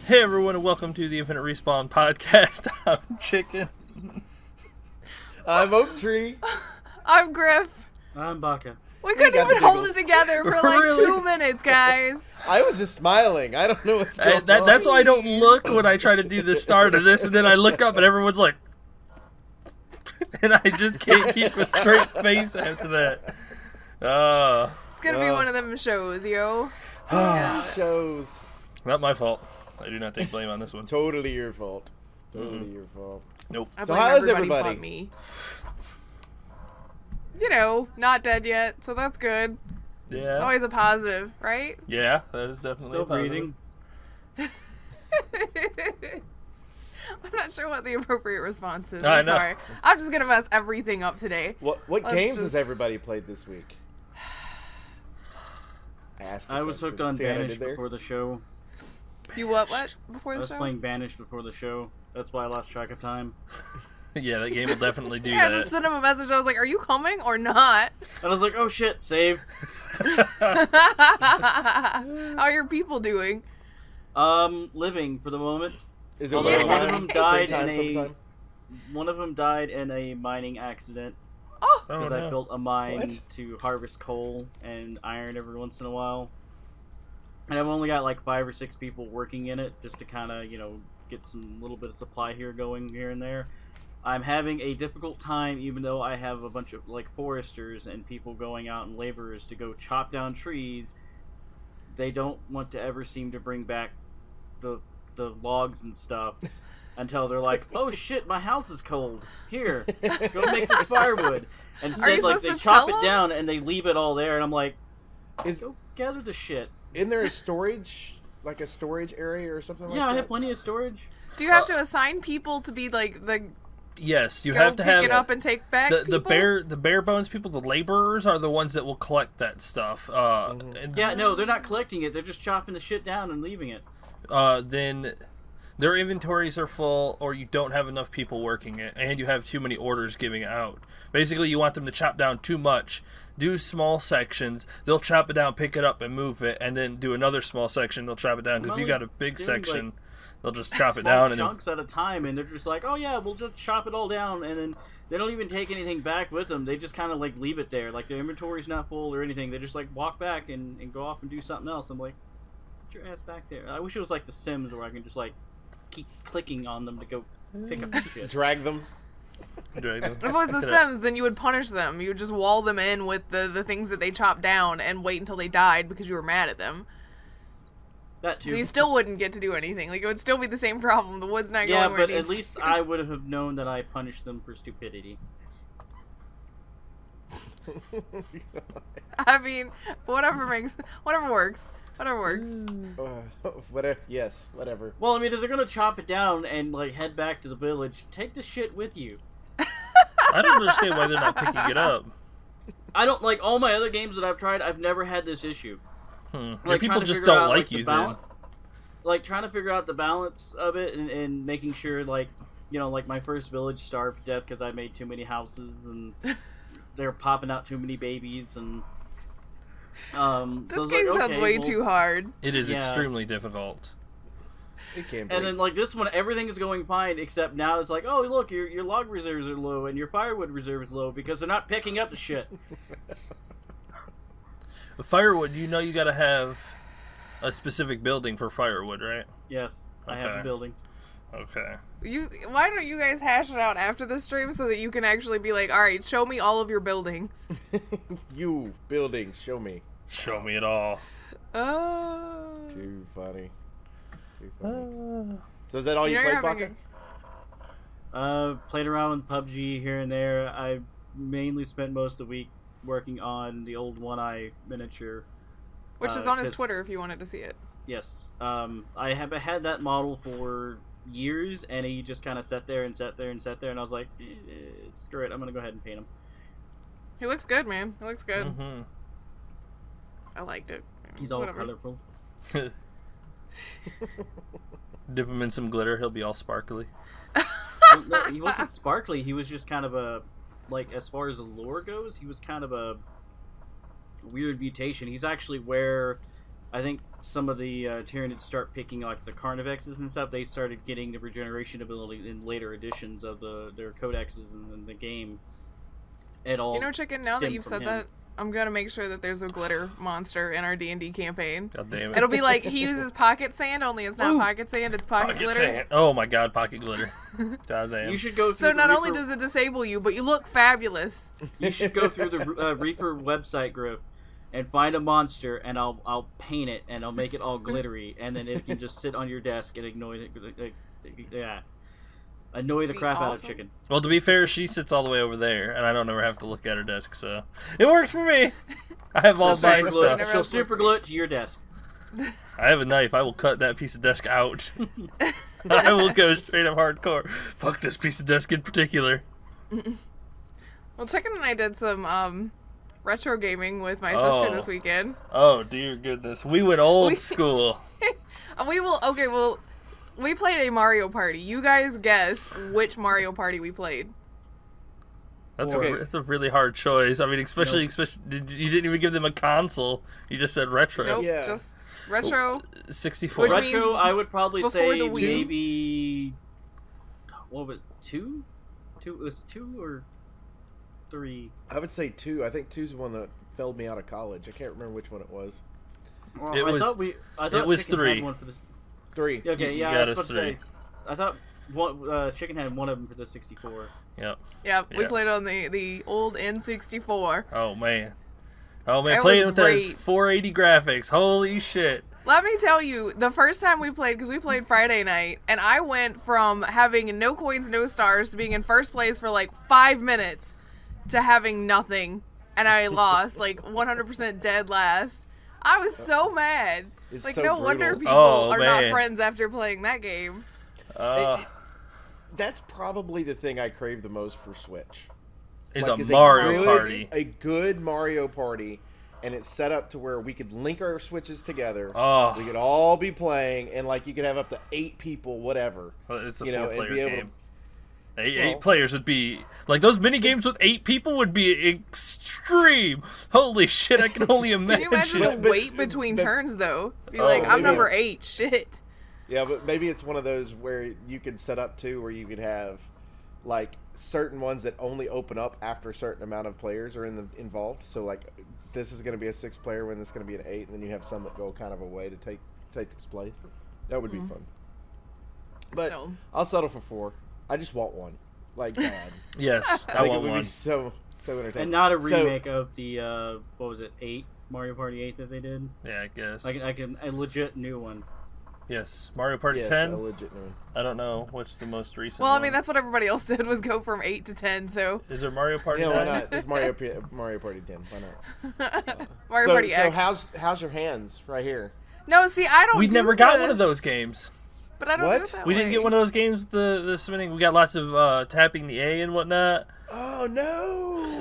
Hey everyone, and welcome to the Infinite Respawn podcast. I'm Chicken. I'm Oak Tree. I'm Grif. I'm Baka. We couldn't even hold it together for like Really? 2 minutes, guys. I was just smiling. I don't know what's going on. That's why I don't look when I try to do the start of this, and then I look up and everyone's like... and I just can't keep a straight face after that. It's gonna be one of them shows, yo. Shows. Not my fault. I do not take blame on this one. Totally your fault. Totally your fault. Nope. I So blame how is everybody everybody? but me. You know, not dead yet, so that's good. It's Yeah. always a positive, right? Yeah, that is definitely Still a positive. breathing. I'm not sure what the appropriate response is. I I'm know. sorry. I'm just gonna mess everything up today. What Let's games has just- everybody played this week? I was hooked on Banished before the show. You what? Before I the was show? playing Banished before the show. That's why I lost track of time. Yeah, that game will definitely do Yeah, I that. just sent him a message. I was like, "Are you coming or not?" And I was like, oh shit, save. How are your people doing? Living for the moment. Is it Although one one of them died time in a- sometime? One of them died in a mining accident Oh, Oh, because I no. built a mine What? to harvest coal and iron every once in a while. And I've only got like 5 or 6 people working in it just to kind of, get some little bit of supply going here and there. I'm having a difficult time, even though I have a bunch of like foresters and people going out and laborers to go chop down trees. They don't want to ever seem to bring back the logs and stuff until they're like, oh shit, my house is cold. Here, go make this firewood. And Are you instead, like supposed they to chop tell it them? down and they leave it all there, and I'm like, Is go gather the shit. in there a storage, like a storage area or something like Yeah, that? I have plenty of storage. do you have to assign people to be like the Yes, you go have to pick have it up and take back the people? bare bones people. The laborers are the ones that will collect that stuff. And Yeah, no, they're not collecting it. They're just chopping the shit down and leaving it. then their inventories are full, or you don't have enough people working it, and you have too many orders giving out. Basically, you want them to chop down too much. Do small sections. They'll chop it down, pick it up, and move it, and then do another small section. They'll chop it down. Because if you got a big Doing, section, they'll just chop it Small down. And chunks at a time, and they're just like, oh yeah, we'll just chop it all down, and then they don't even take anything back with them. They just kind of like leave it there. Like their inventory's not full or anything. They just like walk back and go off and do something else. I'm like, put your ass back there. I wish it was like The Sims where I can just like keep clicking on them to go pick up the shit. Drag them. drag them. If it was The Pick it up. Sims, then you would punish them. You would just wall them in with the things that they chopped down and wait until they died because you were mad at them. That too. So you still wouldn't get to do anything. Like, it would still be the same problem. The wood's not Yeah, going where but it at needs least to. I would have known that I punished them for stupidity. I mean, whatever works. Whatever works. Whatever. Yes, whatever. Well, I mean, if they're gonna chop it down and like head back to the village, take the shit with you. I don't understand why they're not picking it up. I don't like all my other games that I've tried. I've never had this issue. Your Like, people trying to just figure don't out, like the you balan- then. Like trying to figure out the balance of it and making sure, like, like my first village starved to death because I made too many houses and they're popping out too many babies and. This so it's game like, sounds okay, way well- too hard. It is Yeah. extremely difficult. It can't be. And then like this one, everything is going fine except now it's like, oh look, your log reserves are low and your firewood reserve is low because they're not picking up the shit. Firewood, you gotta have a specific building for firewood, right? Yes, I have Okay. a building. Okay. Why don't you guys hash it out after the stream so that you can actually be like, all right, show me all of your buildings. You buildings, show me. Show me it all. Oh. Too funny. Too funny. So is that all you You're played, having Baka? Played around with PUBG here and there. I mainly spent most of the week working on the old One-Eye miniature. Which is on his 'cause- Twitter if you wanted to see it. Yes. I have had that model for years, and he just kind of sat there, and I was like, screw it, I'm going to go ahead and paint him. He looks good, man. He looks good. Mm-hmm. I liked it. He's all Whatever. colorful. Dip him in some glitter, he'll be all sparkly. No, he wasn't sparkly, he was just kind of a, like, as far as the lore goes, he was kind of a weird mutation. He's actually where I think some of the Tyranids start picking like the Carnivexes and stuff. They started getting the regeneration ability in later editions of their codexes in the game. It all Chicken, now that stemmed you've from said him. that, I'm gonna make sure that there's a glitter monster in our D&D campaign. God damn it. It'll be like, he uses pocket sand, only it's not Ooh. pocket sand, it's pocket glitter. sand. Oh my god, pocket glitter. God damn. You should go through So the not Reaper, only does it disable you, but you look fabulous. you should go through the Reaper website, Grif, and find a monster, and I'll paint it, and I'll make it all glittery, and then it can just sit on your desk and annoy the crap out of Awesome. Chicken. Well, to be fair, she sits all the way over there, and I don't ever have to look at her desk, so it works for me. I have all She'll my super glue, stuff. Never she'll have to super glue it to your desk. I have a knife. I will cut that piece of desk out. I will go straight up hardcore. Fuck this piece of desk in particular. Well, Chicken and I did some retro gaming with my Oh. sister this weekend. Oh dear goodness, we went old We- school. We played a Mario Party. You guys guess which Mario Party we played. That's a really hard choice. I mean, especially you didn't even give them a console. You just said retro. Nope, Yeah. just retro. 64. Which means Retro, I would probably before say the Wii. maybe. What was it, two? It was 2 or 3. I would say 2. I think 2's the one that failed me out of college. I can't remember which one it was. Well, It was- I thought it was Chicken 3. Had one for this. 3. Okay, You yeah, got I was us about to 3. say. I thought Chicken had one of them for the 64. Yep. Yep, we Yeah. played on the old N64. Oh man. Oh man, That playing was with those great. 480 graphics. Holy shit. Let me tell you, the first time we played, because we played Friday night, and I went from having no coins, no stars, to being in first place for like 5 minutes, to having nothing, and I lost, like 100% dead last. I was so mad. It's Like, so no wonder brutal. people Oh, are not man. friends after playing that game. That's probably the thing I crave the most for Switch. It's Like, a is Mario good- Party. A good Mario Party, and it's set up to where we could link our Switches together. Oh. We could all be playing, and like you could have up to 8 people, whatever. It's a You know, and four-player be able game. to- Eight Well- players would be like those mini games with 8 people would be extreme. Holy shit! I can only Can imagine. you imagine the But- wait between but- turns, though? Be Oh, like, I'm maybe number it's- 8. Shit. Yeah, but maybe it's one of those where you could set up too, where you could have like certain ones that only open up after a certain amount of players are involved. So like this is going to be a 6-player when this is going to be an 8, and then you have some that go kind of away to take its place. That would be fun. But Still. I'll settle for 4. I just want one, like bad. Yes, I Like, want it would one. be so entertaining. And not a So- remake of the, what was it, 8? Mario Party 8 that they did? Yeah, I guess. Like a legit new one. Yes, Mario Party yes, 10. a legit new one. I don't know what's the most recent. Well, I mean, one. that's what everybody else did, was go from 8 to 10, so. Is there Mario Party? Yeah, why 9? not? It's Mario Party 10. Why not? Mario so, Party so X. how's your hands right here? No, see, I don't We do never got the- one of those games. But I don't What? do it that We didn't way. get one of those games with the spinning. We got lots of tapping the A and whatnot. Oh no!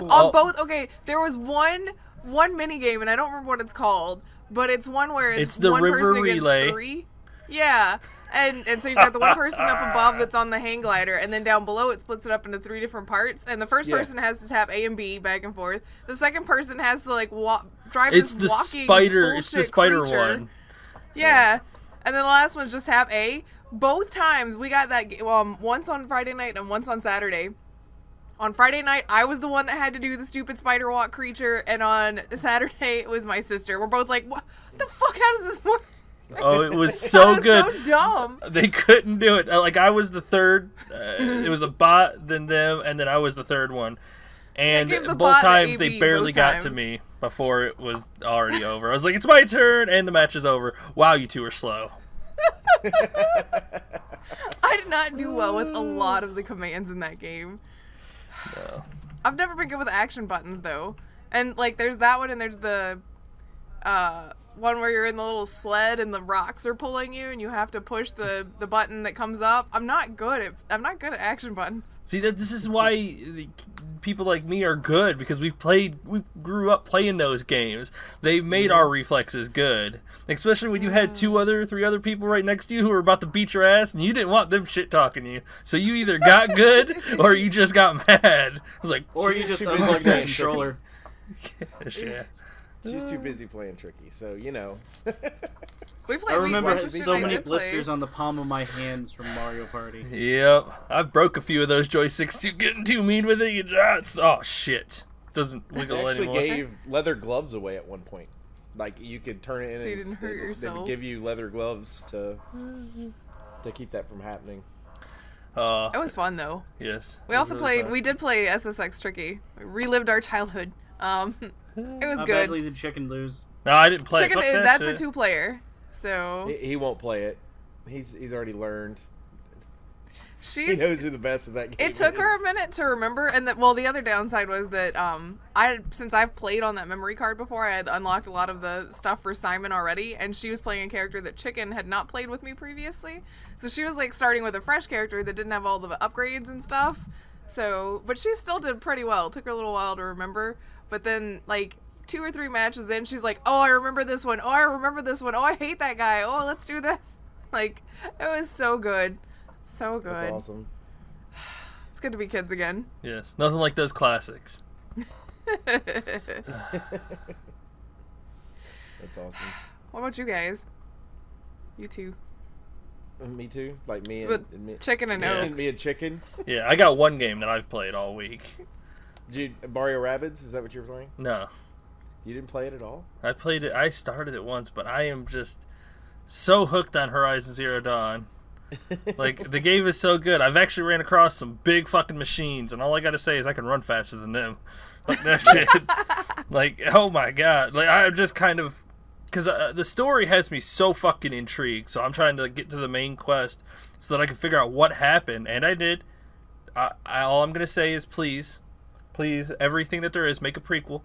Oh. On both, okay, there was one mini game, and I don't remember what it's called, but it's one where it's the one river person against relay. 3. Yeah. And so you've got the one person up above that's on the hang glider, and then down below it splits it up into 3 different parts. And the first Yeah. person has to tap A and B back and forth. The second person has to like drive It's this the walking spider. It's the bullshit spider creature. one. Yeah. And then the last one's just tap A. Both times we got that once on Friday night and once on Saturday. On Friday night, I was the one that had to do the stupid spider walk creature, and on Saturday, it was my sister. We're both like, what the fuck? How does this work? Oh, it was That so was good. so dumb. They couldn't do it. Like I was the third. It was a bot, then them, and then I was the third one. And gave the both bot the times they AB barely both got to times. me before it was already over. I was like, "It's my turn," and the match is over. Wow, you two are slow. I did not do well with a lot of the commands in that game. No. I've never been good with action buttons, though. And, like, there's that one, and there's the one where you're in the little sled and the rocks are pulling you, and you have to push the button that comes up. I'm not good at action buttons. See, this is why people like me are good, because we grew up playing those games. They made our reflexes good, especially when you had 3 other people right next to you who were about to beat your ass, and you didn't want them shit talking you. So you either got good or you just got mad. I was like, Or you just Too busy unplug the dancing. controller. yeah. She's too busy playing tricky, so you know. We I played. remember my sisters so and I many did play. blisters on the palm of my hands from Mario Party. Yep, I broke a few of those joysticks too. Getting too mean with it. Oh shit! Doesn't They wiggle actually anymore. gave leather gloves away at one point. Like you could turn it in So you and didn't hurt they would yourself. give you leather gloves to keep that from happening. It was fun though. Yes. We also played. We did play SSX Tricky. We relived our childhood. It was How good. badly did Chicken lose? No, I didn't play. Chicken. Fuck that That's shit. a 2-player. So He won't play it. He's already learned. He she's. knows who the best of that game It took her a is. minute to remember, and the other downside was that since I've played on that memory card before, I had unlocked a lot of the stuff for Simon already, and she was playing a character that Chicken had not played with me previously, so she was like starting with a fresh character that didn't have all the upgrades and stuff. So, but she still did pretty well. It took her a little while to remember, but then like 2 or 3 matches in, she's like, "Oh, I remember this one. Oh, I remember this one. Oh, I hate that guy. Oh, let's do this." Like, it was so good. So good. That's awesome. It's good to be kids again. Yes, nothing like those classics. That's awesome. What about you guys? You two. Me too. Like me But and me. Chicken and Yeah. Oak. And me and Chicken. Yeah, I got one game that I've played all week. Dude, Mario Rabbids, is that what you were playing? No, You didn't play it at all? I played it. I started it once, but I am just so hooked on Horizon Zero Dawn. Like, the game is so good. I've actually ran across some big fucking machines, and all I gotta say is I can run faster than them. Like, that shit. Like, oh my god. Like, I'm just kind of... Because the story has me so fucking intrigued, so I'm trying to get to the main quest so that I can figure out what happened, and I did. All I'm gonna say is please, everything that there is, make a prequel.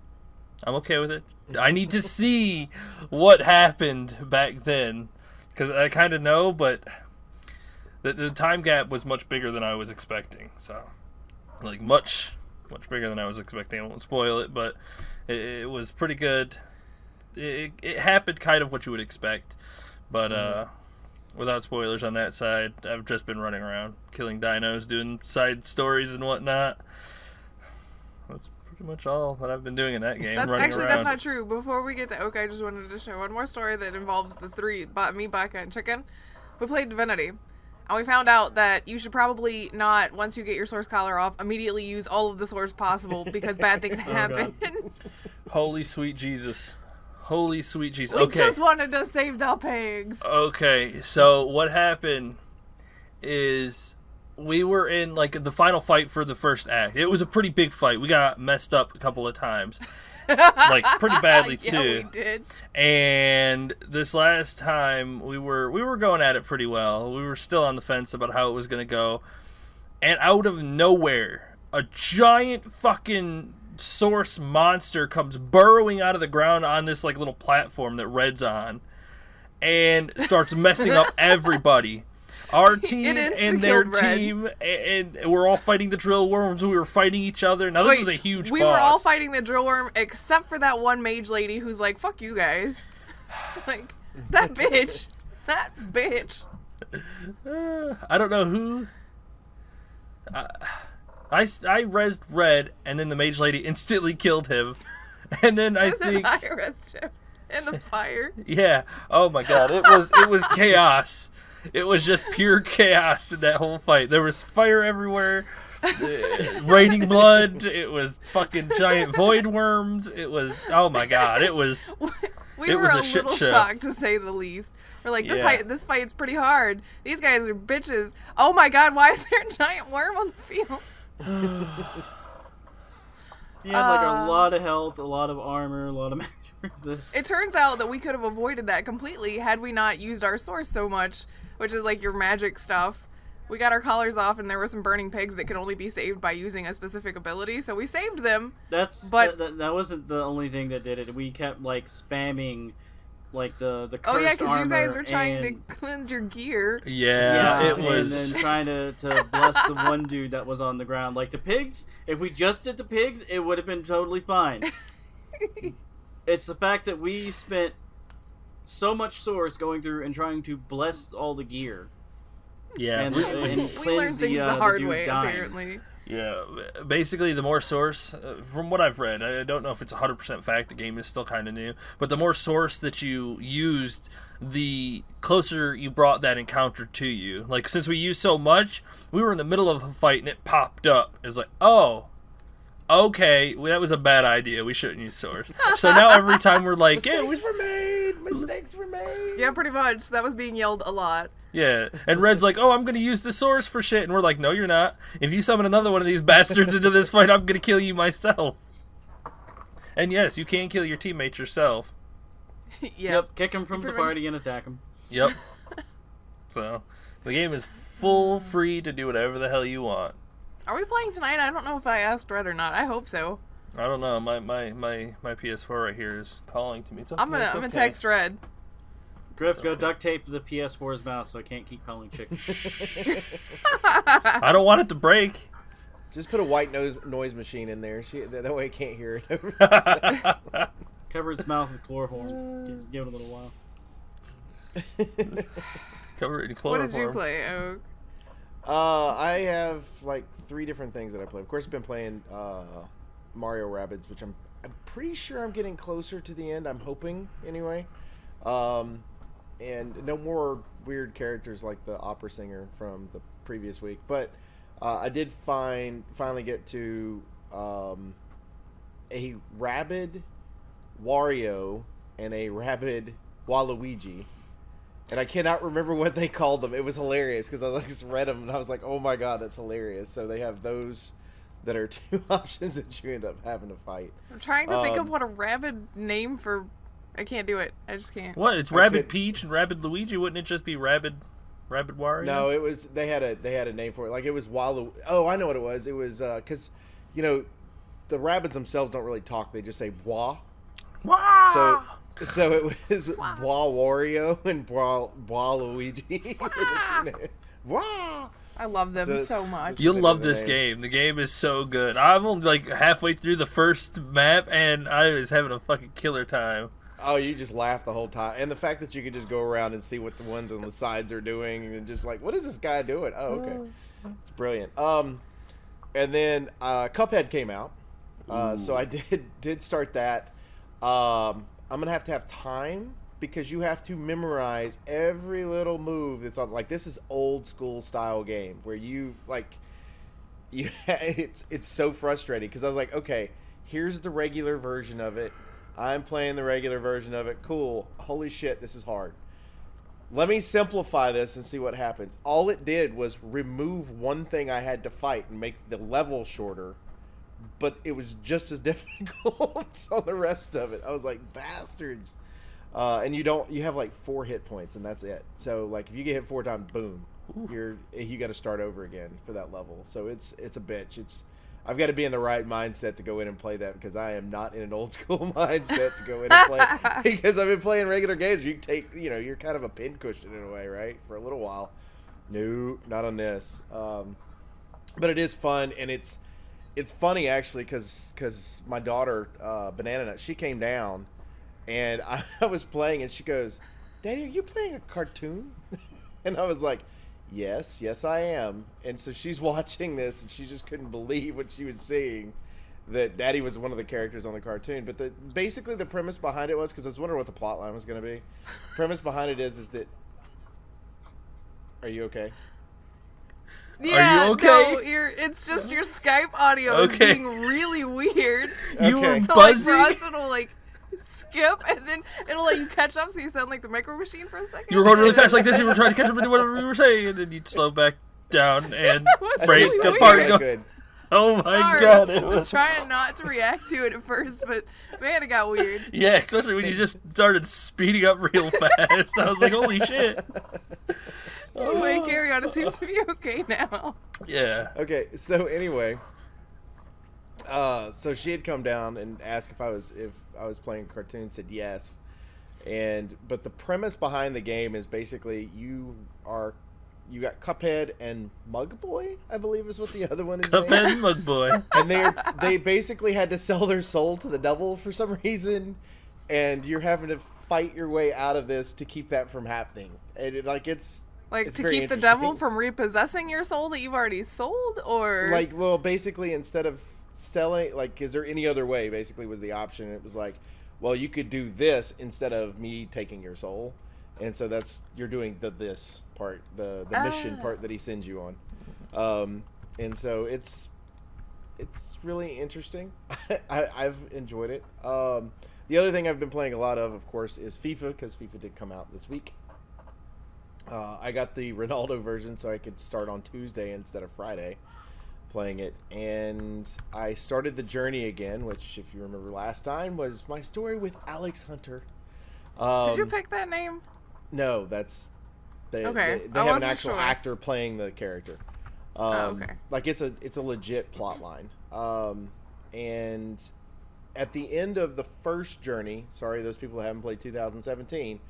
I'm okay with it. I need to see what happened back then, because I kind of know, but the time gap was much bigger than I was expecting. So, like, much bigger than I was expecting. I won't spoil it, but it was pretty good. It happened kind of what you would expect, but without spoilers on that side, I've just been running around killing dinos, doing side stories and whatnot. That's pretty much all that I've been doing in that game. That's running actually around. that's not true. Before we get to Oak, I just wanted to share one more story that involves the three, me, Baka, and Chicken. We played Divinity, and we found out that you should probably not, once you get your source collar off, immediately use all of the source possible because bad things happen. Holy sweet Jesus. Holy sweet Jesus. We Okay. just wanted to save the pigs. Okay, so what happened is we were in like the final fight for the first act. It was a pretty big fight. We got messed up a couple of times. Like pretty badly Yeah, too. we did. And this last time we were going at it pretty well. We were still on the fence about how it was going to go. And out of nowhere, a giant fucking source monster comes burrowing out of the ground on this like little platform that Red's on and starts messing up everybody. Our team and their killed Red. team, and we're all fighting the drill worms. We were fighting each other. Now, this was a huge We boss. were all fighting the drill worm except for that one mage lady who's like, "Fuck you guys." Like, that bitch. That bitch. I don't know who. I rezzed Red, and then the mage lady instantly killed him. And then I And then think, I arrested him in the fire. yeah. Oh my god, it was chaos. It was just pure chaos in that whole fight. There was fire everywhere, raining blood. It was fucking giant void worms. It was, oh my god, it was. We It were was a a shit little show. shocked, to say the least. We're like, Yeah. this fight's pretty hard. These guys are bitches. Oh my god, why is there a giant worm on the field? He had like a lot of health, a lot of armor, a lot of magic resist. It turns out that we could have avoided that completely had we not used our source so much, which is like your magic stuff. We got our collars off, and there were some burning pigs that could only be saved by using a specific ability, so we saved them. But- That wasn't the only thing that did it. We kept like spamming like the cursed Oh yeah, because you guys armor were trying and- to cleanse your gear. Yeah, it was. And then trying to bless the one dude that was on the ground. Like the pigs, if we just did the pigs, it would have been totally fine. It's the fact that we spent so much source going through and trying to bless all the gear. Yeah, And, we- and We learned cleanse things the the hard dude way, dying. apparently. Yeah, basically the more source, from what I've read, I don't know if it's 100% fact, the game is still kind of new, but the more source that you used, the closer you brought that encounter to you. Like, since we used so much, we were in the middle of a fight and it popped up. It's like, oh, okay, well, that was a bad idea. We shouldn't use source. So now every time we're like, Mistakes were made! Mistakes were made! Yeah, pretty much. That was being yelled a lot. yeah, and Red's like, oh, I'm going to use the source for shit. And we're like, no, you're not. If you summon another one of these bastards into this fight, I'm going to kill you myself. And yes, you can kill your teammates yourself. Yep. Kick him from the party and attack him. Yep. So, the game is full free to do whatever the hell you want. Are we playing tonight? I don't know if I asked Red or not. I hope so. I don't know. My PS4 right here is calling to me. It's okay, I'm gonna text Red. Griff, go duct tape the PS4's mouth so I can't keep calling chicken. I don't want it to break. Just put a white noise machine in there. That way I can't hear it. Cover its mouth with chloroform. Give it a little while. Cover it in What chloroform. did you play, Oak? I have like 3 different things that I play. Of course, I've been playing Mario Rabbids, which I'm pretty sure I'm getting closer to the end. I'm hoping, anyway. And no more weird characters like the opera singer from the previous week. But I did finally get to a Rabid Wario and a Rabid Waluigi. And I cannot remember what they called them. It was hilarious because I just read them and I was like, oh my god, that's hilarious. So they have those that are 2 options that you end up having to fight. I'm trying to think of what a rabid name for... I can't do it. I just can't. What? It's Rabid Peach and Rabid Luigi. Wouldn't it just be Rabid Wario? No, it was... They had a name for it. Like, it was Walu... Oh, I know what it was. It was... Because, you know, the rabbits themselves don't really talk. They just say, wah. Wow. So it was Bwa Wario and Bwa Luigi. Wow! I love them so much. You'll love this game. The game is so good. I'm only like halfway through the first map and I was having a fucking killer time. Oh, you just laugh the whole time. And the fact that you can just go around and see what the ones on the sides are doing and just like, what is this guy doing? Oh, okay. It's brilliant. And then Cuphead came out. So I did start that. I'm going to have time because you have to memorize every little move that's on. Like, this is old school style game where it's so frustrating because I was like, okay, here's the regular version of it. I'm playing the regular version of it. Cool. Holy shit, this is hard. Let me simplify this and see what happens. All it did was remove one thing I had to fight and make the level shorter. But it was just as difficult on the rest of it. I was like, bastards. And you have like 4 hit points and that's it. So like if you get hit 4 times, boom, you got to start over again for that level. So it's a bitch. I've got to be in the right mindset to go in and play that because I am not in an old school mindset to go in and play because I've been playing regular games. You take, you're kind of a pincushion in a way, right? For a little while. No, not on this. But it is fun and it's funny actually because my daughter Banana Nut, she came down and I was playing and she goes, "Daddy, are you playing a cartoon?" And I was like, yes I am. And so she's watching this and she just couldn't believe what she was seeing, that Daddy was one of the characters on the cartoon. But basically the premise behind it was, because I was wondering what the plot line was going to be, premise behind it is that, are you okay? Yeah, Are you okay? No, it's just your Skype audio is being really weird. You were Okay. buzzing? So, like, for us, it'll, like, skip, and then it'll let you catch up so you sound like the Micro Machine for a second. You were going really fast like this. You were trying to catch up with whatever you were saying, and then you'd slow back down and was break really apart. weird. And go, Good. oh my Sorry, god! I It was was trying not to react to it at first, but man, it got weird. yeah, especially when you just started speeding up real fast. I was like, holy shit! Anyway, carry on. It seems to be okay now. Yeah. Okay, so anyway, so she had come down and asked if I was playing a cartoon. Said yes, but the premise behind the game is basically you got Cuphead and Mug Boy, I believe is what the other one is. Cuphead named. and Mug Boy. And they basically had to sell their soul to the devil for some reason, and you're having to fight your way out of this to keep that from happening. And Like It's to very keep the devil interesting. from repossessing your soul that you've already sold, or Like, well, basically, instead of selling, like, is there any other way? Basically, was the option. It was like, well, you could do this instead of me taking your soul, and so that's you're doing this part, the mission Ah. part that he sends you on, and so it's really interesting. I've enjoyed it. The other thing I've been playing a lot of course, is FIFA because FIFA did come out this week. I got the Ronaldo version so I could start on Tuesday instead of Friday playing it. And I started the journey again, which, if you remember last time, was my story with Alex Hunter. did you pick that name? No, that's... Okay, They I have an wasn't actual sure. actor playing the character. Okay. Like, it's a legit plot line. And at the end of the first journey... Sorry, those people who haven't played 2017...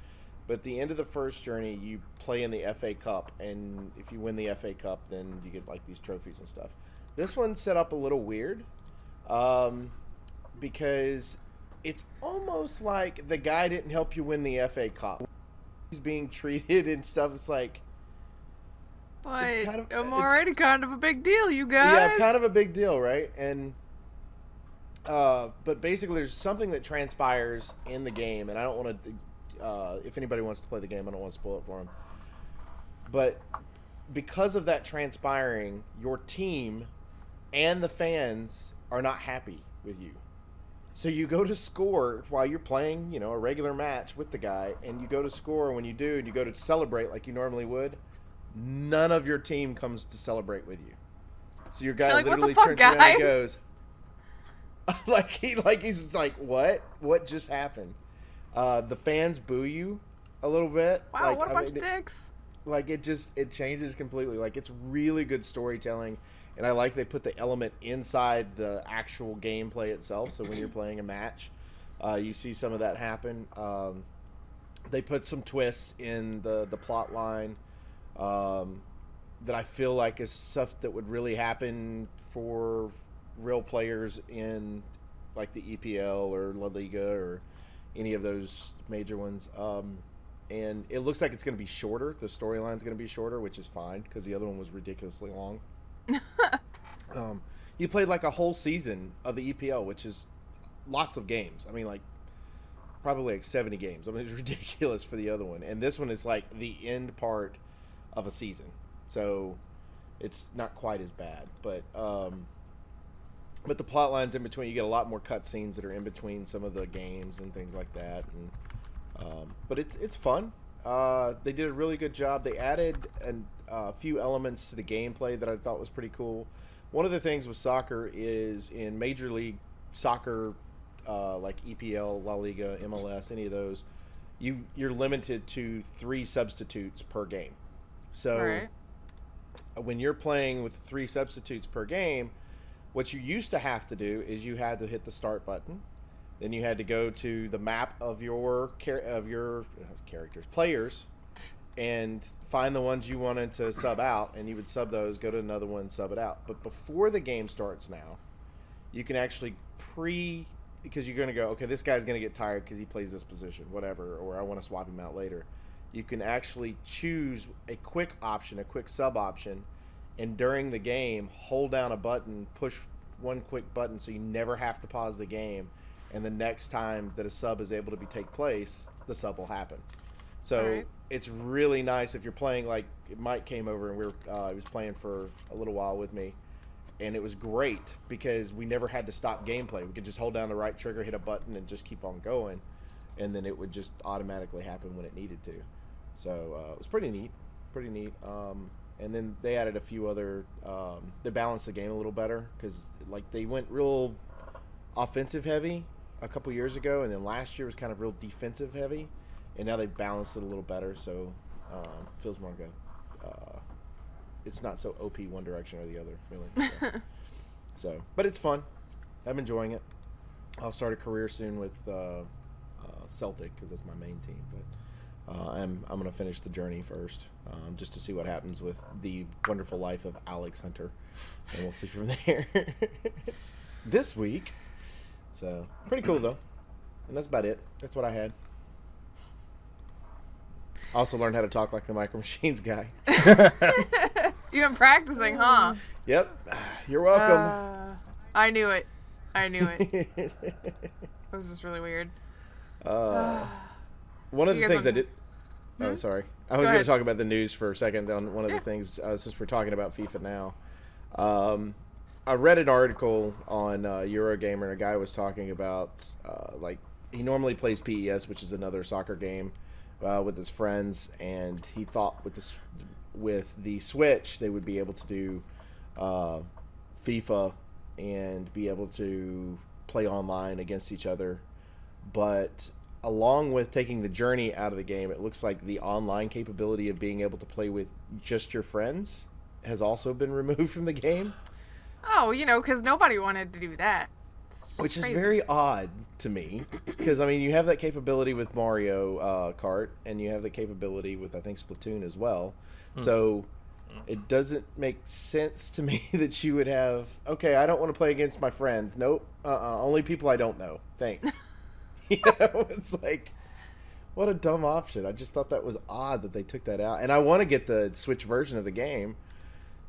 But at the end of the first journey, you play in the FA Cup, and if you win the FA Cup, then you get like these trophies and stuff. This one's set up a little weird, because it's almost like the guy didn't help you win the FA Cup. He's being treated and stuff. It's like, But kind of- I'm it's- already kind of a big deal, you guys. yeah, kind of a big deal, right? And but basically, there's something that transpires in the game, and I don't want to. If anybody wants to play the game, I don't want to spoil it for them. But because of that transpiring, your team and the fans are not happy with you. So you go to score while you're playing, a regular match with the guy, and you go to score, and when you do, and you go to celebrate like you normally would, none of your team comes to celebrate with you. So your guy Like, what the literally fuck, turns around guys? and goes, he's like, what just happened? The fans boo you a little bit. Wow, Like, what a I bunch mean, of dicks. like it changes completely. Like, it's really good storytelling, and I like they put the element inside the actual gameplay itself. So when you're playing a match, you see some of that happen. They put some twists in the plot line that I feel like is stuff that would really happen for real players in like the EPL or La Liga or any of those major ones. And it looks like it's going to be shorter. The storyline's going to be shorter, which is fine because the other one was ridiculously long. You played like a whole season of the EPL, which is lots of games. I mean, like probably like 70 games. I mean, it's ridiculous for the other one. And this one is like the end part of a season. So it's not quite as bad. But the plot lines in between, you get a lot more cutscenes that are in between some of the games and things like that. And but it's fun. They did a really good job. They added a few elements to the gameplay that I thought was pretty cool. One of the things with soccer is in Major League Soccer, like EPL, La Liga, MLS, any of those, you're limited to 3 substitutes per game. So Right. when you're playing with 3 substitutes per game, what you used to have to do is you had to hit the start button. Then you had to go to the map of your players, and find the ones you wanted to sub out, and you would sub those, go to another one, sub it out. But before the game starts now, you can actually because you're going to go, okay, this guy's going to get tired because he plays this position, whatever, or I want to swap him out later. You can actually choose a quick option, a quick sub option, and during the game, hold down a button, push one quick button so you never have to pause the game, and the next time that a sub is able to take place, the sub will happen. So Alright. it's really nice if you're playing, like Mike came over and he was playing for a little while with me, and it was great because we never had to stop gameplay. We could just hold down the right trigger, hit a button, and just keep on going, and then it would just automatically happen when it needed to. So it was pretty neat. And then they added a few other. They balanced the game a little better because like they went real offensive heavy a couple years ago, and then last year was kind of real defensive heavy, and now they've balanced it a little better. So feels more good. It's not so OP one direction or the other, really. So, but it's fun. I'm enjoying it. I'll start a career soon with Celtic because that's my main team, but. I'm going to finish the journey first, just to see what happens with the wonderful life of Alex Hunter, and we'll see from there. This week, so pretty cool though, and that's about it. That's what I had. Also learned how to talk like the Micro Machines guy. You've been practicing, huh? Yep. You're welcome. I knew it. It was just really weird. One of You the guys things I want- did. Oh, sorry. I was Go going to ahead. talk about the news for a second on one of Yeah. the things, since we're talking about FIFA now. I read an article on Eurogamer, and a guy was talking about, like, he normally plays PES, which is another soccer game, with his friends, and he thought with the Switch, they would be able to do FIFA and be able to play online against each other. But along with taking the journey out of the game, it looks like the online capability of being able to play with just your friends has also been removed from the game, Oh, because nobody wanted to do that. It's just which is crazy. very odd to me. Because, I mean, you have that capability with Mario Kart, and you have the capability with, I think, Splatoon as well. So it doesn't make sense to me that you would have, okay, I don't want to play against my friends. Nope. Only people I don't know. Thanks. It's like, what a dumb option. I just thought that was odd that they took that out. And I want to get the Switch version of the game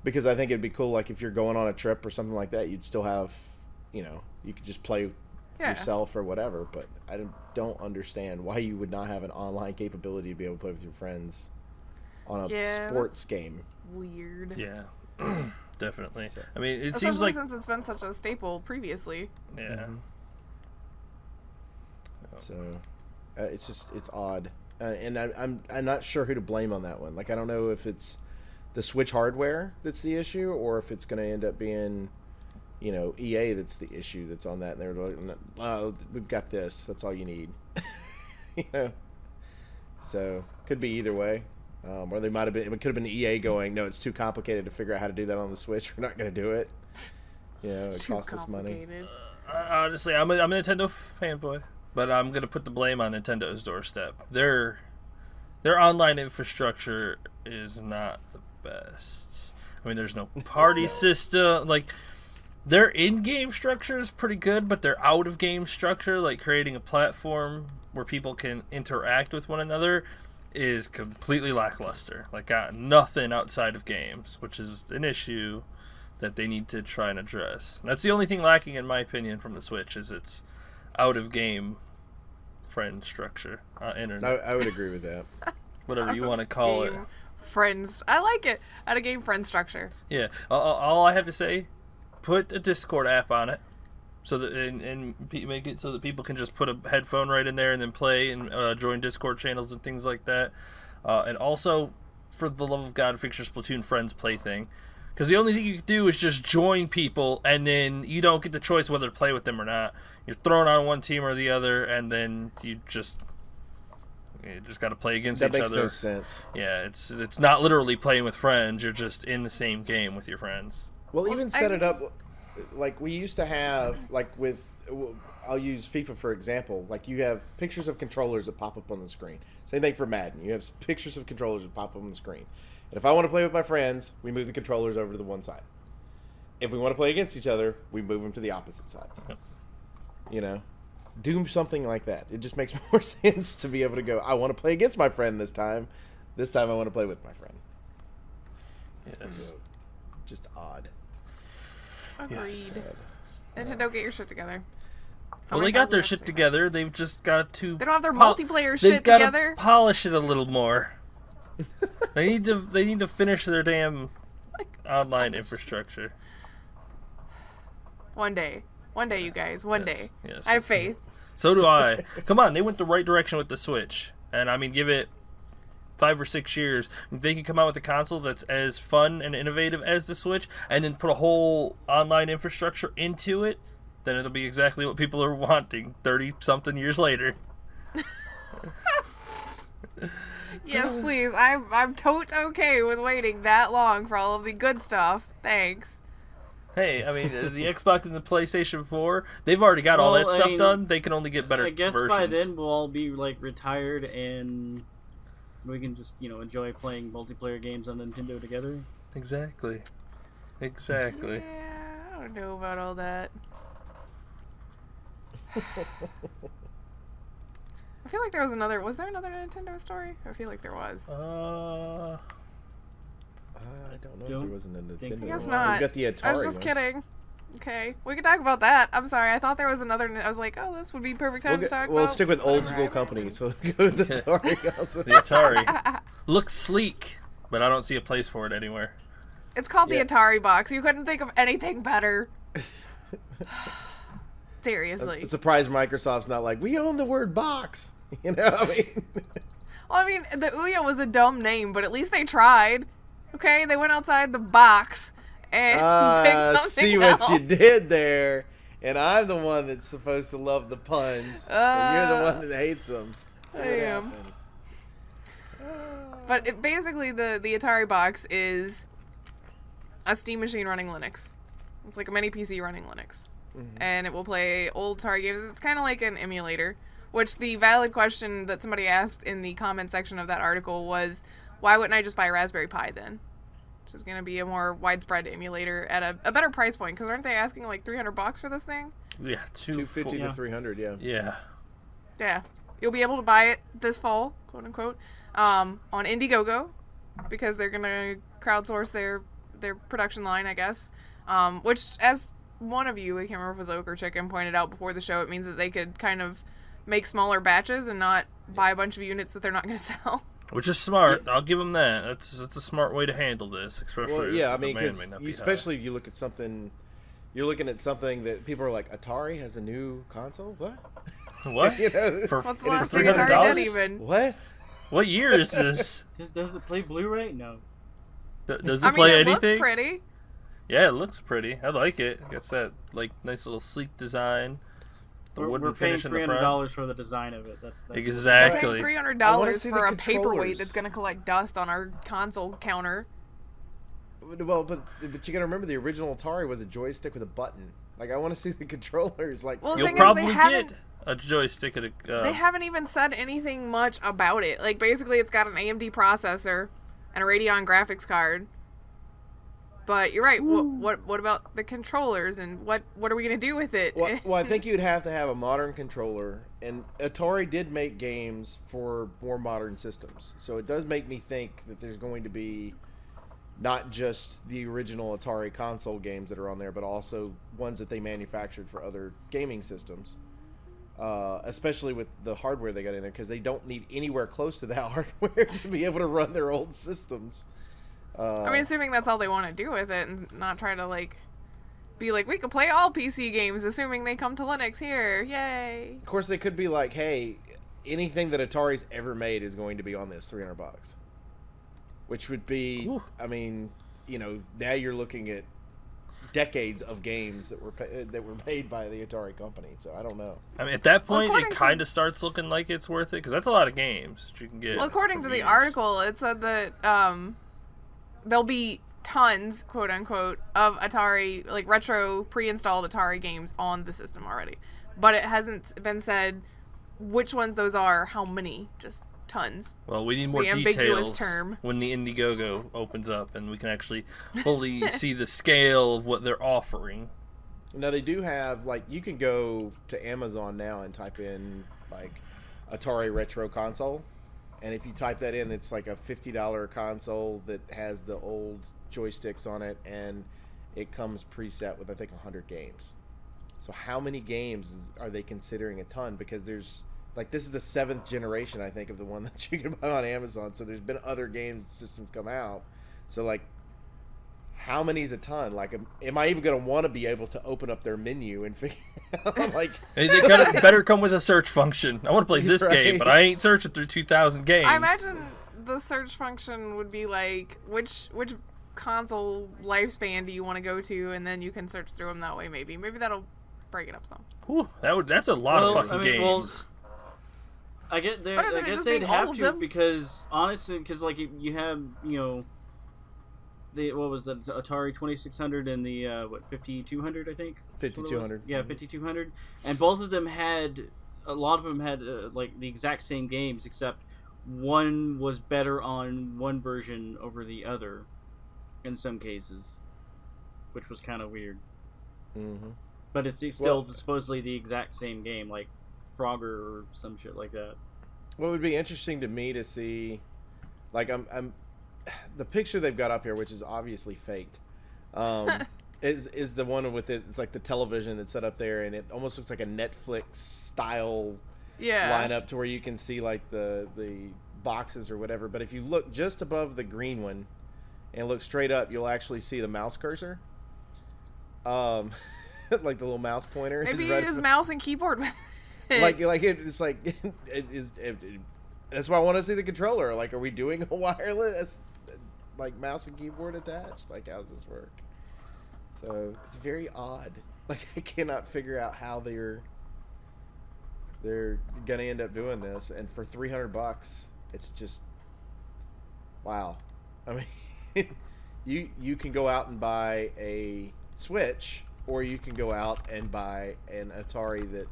because I think it'd be cool, like, if you're going on a trip or something like that, you'd still have, you could just play Yeah. yourself or whatever. But I don't understand why you would not have an online capability to be able to play with your friends on a Yeah, sports game. Weird. Yeah, definitely. I mean, it Especially seems like since it's been such a staple previously. yeah. So it's odd, and I'm not sure who to blame on that one. Like, I don't know if it's the Switch hardware that's the issue, or if it's going to end up being, EA that's the issue that's on that. And they're like, oh, we've got this. That's all you need. So could be either way. Or they might have been. It could have been EA going, no, it's too complicated to figure out how to do that on the Switch. We're not going to do it. It's It too costs us money. complicated. Honestly, I'm a Nintendo fanboy, but I'm gonna put the blame on Nintendo's doorstep. Their online infrastructure is not the best. I mean, there's no party system. Like, their in-game structure is pretty good, but their out-of-game structure, like creating a platform where people can interact with one another, is completely lackluster. Like, got nothing outside of games, which is an issue that they need to try and address. And that's the only thing lacking, in my opinion, from the Switch, is its out-of-game friend structure, internet, I would agree with that. whatever you want to call it. Game friends. I like it. Out of game friend structure. Yeah, all I have to say, put a Discord app on it, so that make it so that people can just put a headphone right in there and then play and join Discord channels and things like that. And also, for the love of God, fix your Splatoon friends play thing. Because the only thing you can do is just join people, and then you don't get the choice whether to play with them or not. You're thrown on one team or the other, and then you just got to play against That each makes other. no sense. Yeah, it's not literally playing with friends. You're just in the same game with your friends. Well, even I set it mean- up like we used to have, like with, I'll use FIFA for example. Like, you have pictures of controllers that pop up on the screen. Same thing for Madden. You have pictures of controllers that pop up on the screen. And if I want to play with my friends, we move the controllers over to the one side. If we want to play against each other, we move them to the opposite sides. Do something like that. It just makes more sense to be able to go, I want to play against my friend this time. This time I want to play with my friend. Yes. So, just odd. Agreed. Sad. Nintendo, get your shit together. How Well, many they got times do their I have to shit say that? together. They've just got to. They don't have their multiplayer They've shit got together. to polish it a little more. They need to finish their damn online infrastructure. One day, you guys. One Yes, day. yes. I have faith. So do I. Come on, they went the right direction with the Switch, and I mean, give it 5 or 6 years, if they can come out with a console that's as fun and innovative as the Switch, and then put a whole online infrastructure into it, then it'll be exactly what people are wanting 30-something years later. Yes, please. I'm totes okay with waiting that long for all of the good stuff. Thanks. Hey, I mean, the Xbox and the PlayStation 4, they've already got all Well, that I stuff mean, done. They can only get better I guess versions. by then we'll all be like retired and we can just enjoy playing multiplayer games on Nintendo together. Exactly. Yeah, I don't know about all that. I feel like there was another. Was there another Nintendo story? I feel like there was. I don't know if Don't there was a think Nintendo. I guess one. not. We got the Atari I was just one. kidding. Okay, we can talk about that. I'm sorry. I thought there was another. I was like, oh, this would be perfect time to talk about. We'll stick with old whatever school I companies, so go with the Atari also. The Atari looks sleek, but I don't see a place for it anywhere. It's called Yeah. the Ataribox. You couldn't think of anything better. Seriously. I'm surprised Microsoft's not like, we own the word box. You know, I mean, Well, I mean, the Ouya was a dumb name, but at least they tried. Okay, they went outside the box and picked something see what else. you did there. And I'm the one that's supposed to love the puns, and you're the one that hates them. See I what am. happened. But basically, the Ataribox is a Steam machine running Linux. It's like a mini PC running Linux. And it will play old Atari games. It's kind of like an emulator. Which the valid question that somebody asked in the comment section of that article was, why wouldn't I just buy a Raspberry Pi then? Which is going to be a more widespread emulator at a better price point. Because aren't they asking like $300 for this thing? Yeah, 250 to 300, yeah. Yeah. Yeah. You'll be able to buy it this fall, quote unquote, on Indiegogo. Because they're going to crowdsource their production line, I guess. Which, as one of you, I can't remember if it was Oak or Chicken, pointed out before the show, it means that they could kind of make smaller batches and not buy a bunch of units that they're not going to sell. Which is smart. I'll give them that. That's a smart way to handle this, especially Well, yeah, I if the mean, demand because may not be especially if you look at something, you're looking at something that people are like, Atari has a new console? What? high. What? You know? For What's the It is last thing Atari $300? did even? What? What year is this? Just does it play Blu-ray? No. Does it I mean, play it anything? looks pretty. Yeah, it looks pretty. I like it. It's that like nice little sleek design. The We're wooden paying finish in the front. $300 for the design of it. That's Exactly. Paying I wanna $300 see for the a paperweight controllers. that's going to collect dust on our console counter. Well, but you gotta remember the original Atari was a joystick with a button. Like, I want to see the controllers. Like, Well, the You'll thing is, probably they haven't- get a joystick at a. They haven't even said anything much about it. Like, basically, it's got an AMD processor and a Radeon graphics card. But you're right. What about the controllers and what are we gonna do with it? well, I think you'd have to have a modern controller, and Atari did make games for more modern systems, so it does make me think that there's going to be not just the original Atari console games that are on there, but also ones that they manufactured for other gaming systems. Especially with the hardware they got in there, because they don't need anywhere close to that hardware to be able to run their old systems. I mean, assuming that's all they want to do with it, and not try to be like, we could play all PC games, assuming they come to Linux here. Yay! Of course, they could be like, hey, anything that Atari's ever made is going to be on this $300, which would be, Ooh. I mean, now you're looking at decades of games that were made by the Atari company. So I don't know. I mean, at that point, it according to- kind of starts looking like it's worth it because that's a lot of games that you can get. Well, according to from the years. article, it said that there'll be tons, quote unquote, of Atari, like retro pre-installed Atari games on the system already. But it hasn't been said which ones those are, how many, just tons. Well, we need more The ambiguous details term. when the Indiegogo opens up and we can actually fully see the scale of what they're offering. Now they do have, like, you can go to Amazon now and type in like Atari retro console, and if you type that in, it's like a $50 console that has the old joysticks on it, and it comes preset with I think 100 games. So how many games are they considering a ton? Because there's like, this is the 7th generation, I think, of the one that you can buy on Amazon. So there's been other game systems come out. So like, how many is a ton? Like, am I even going to want to be able to open up their menu and figure out, like... They better come with a search function. I want to play this game, Right. but I ain't searching through 2,000 games. I imagine the search function would be like, which console lifespan do you want to go to, and then you can search through them that way. Maybe that'll break it up some. Whew, that's a lot of fucking games. I get there. Better than I it guess just they'd being all have of to them. because honestly, because like you have the what was the Atari 2600 and the 5200 I think. 5200. Yeah, 5200, and both of them had a lot of them had like the exact same games except one was better on one version over the other, in some cases, which was kind of weird. Mm-hmm. But it's still supposedly the exact same game, like Frogger or some shit like that. What would be interesting to me to see, like I'm the picture they've got up here, which is obviously faked, is the one with it. It's like the television that's set up there, and it almost looks like a Netflix style lineup to where you can see like the boxes or whatever. But if you look just above the green one and look straight up, you'll actually see the mouse cursor. Like the little mouse pointer. Maybe you use mouse and keyboard with it. It's like that's why I want to see the controller. Like, are we doing a wireless like mouse and keyboard attached? Like, how's this work? So it's very odd. Like, I cannot figure out how they're gonna end up doing this. And for $300, it's just wow. I mean, you can go out and buy a Switch, or you can go out and buy an Atari that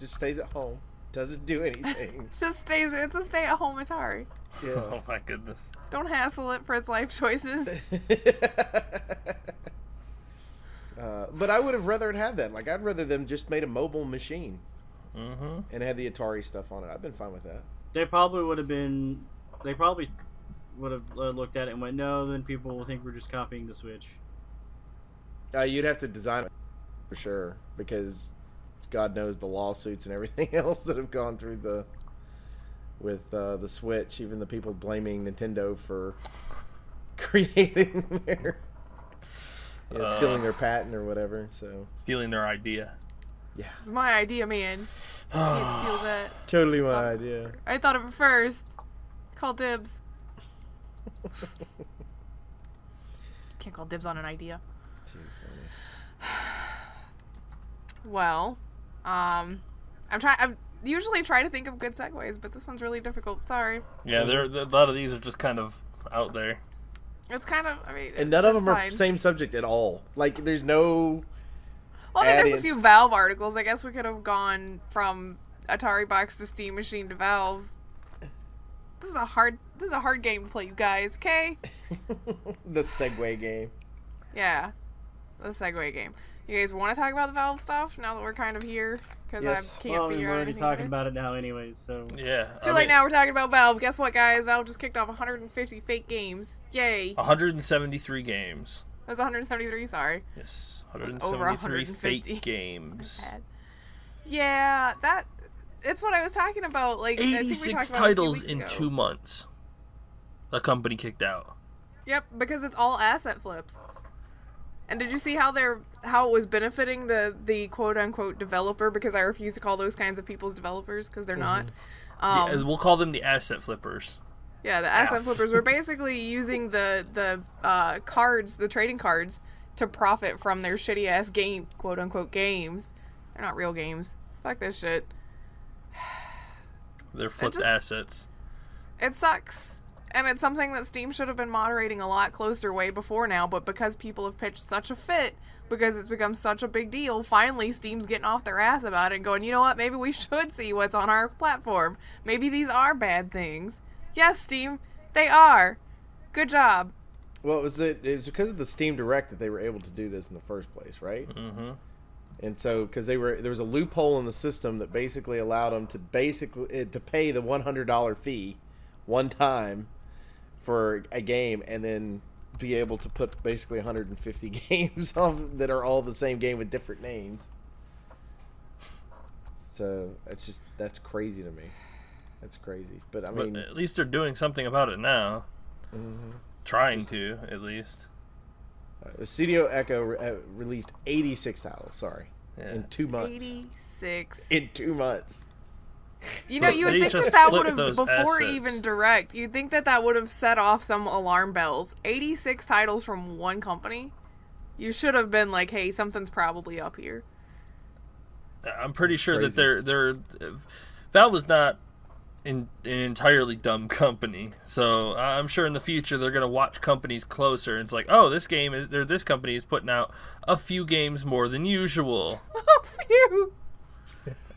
just stays at home, doesn't do anything. It's a stay-at-home Atari. Yeah. Oh my goodness. Don't hassle it for its life choices. But I would have rather it had that. Like, I'd rather them just made a mobile machine Mm-hmm. and had the Atari stuff on it. I've been fine with that. They probably would have looked at it and went, no, then people will think we're just copying the Switch. You'd have to design it for sure, because God knows the lawsuits and everything else that have gone through with the Switch. Even the people blaming Nintendo for creating stealing their patent or whatever. So Stealing their idea. yeah, It's my idea, man. Can't steal that. totally my idea. I thought of it first. Call dibs. Can't call dibs on an idea. Too funny. Well, I usually try to think of good segues, but this one's really difficult. Sorry. Yeah, a lot of these are just kind of out there. It's kind of, I mean, And none of it's them are fine. same subject at all. Like, there's no. Well, I mean, there's a add-in. few Valve articles. I guess we could have gone from Ataribox to Steam Machine to Valve. This is a hard game to play, you guys. Okay? The Segway game. Yeah, the segue game. You guys want to talk about the Valve stuff now that we're kind of here? Because Yes. I can't Well, figure we're out already anything talking better. about it now anyways, so... Yeah. It's too late now. We're talking about Valve. Guess what, guys? Valve just kicked off 150 fake games. Yay. 173 games. That's 173. Sorry. Yes, That's over 173 150. fake games. Bad. Yeah, it's what I was talking about. Like, I think we 86 talked about it a few titles weeks in ago. 2 months. A company kicked out. Yep, because it's all asset flips. And did you see how it was benefiting the quote unquote developer? Because I refuse to call those kinds of people's developers because they're not. We'll call them the asset flippers. Yeah, the asset F. flippers were basically using the cards, the trading cards, to profit from their shitty ass game, quote unquote games. They're not real games. Fuck this shit. They're flipped just- assets. It sucks. And it's something that Steam should have been moderating a lot closer way before now, but because people have pitched such a fit, because it's become such a big deal, finally Steam's getting off their ass about it and going, you know what, maybe we should see what's on our platform. Maybe these are bad things. Yes, Steam, they are. Good job. Well, it was because of the Steam Direct that they were able to do this in the first place, right? Mm-hmm. And so, because there was a loophole in the system that basically allowed them to to pay the $100 fee one time for a game, and then be able to put basically 150 games on that are all the same game with different names. So that's crazy to me. That's crazy. But I mean, But at least they're doing something about it now. mhm. Trying to, at least. Studio Echo released 86 titles. Sorry, Yeah. in 2 months. 86. In 2 months. You know, So you would they think just that flipped would have, those before assets. even Direct, you'd think that would have set off some alarm bells. 86 titles from one company? You should have been like, hey, something's probably up here. I'm pretty That's sure that crazy. they're Valve is not an entirely dumb company, so I'm sure in the future they're gonna watch companies closer. And it's like, oh, this company is putting out a few games more than usual, Phew.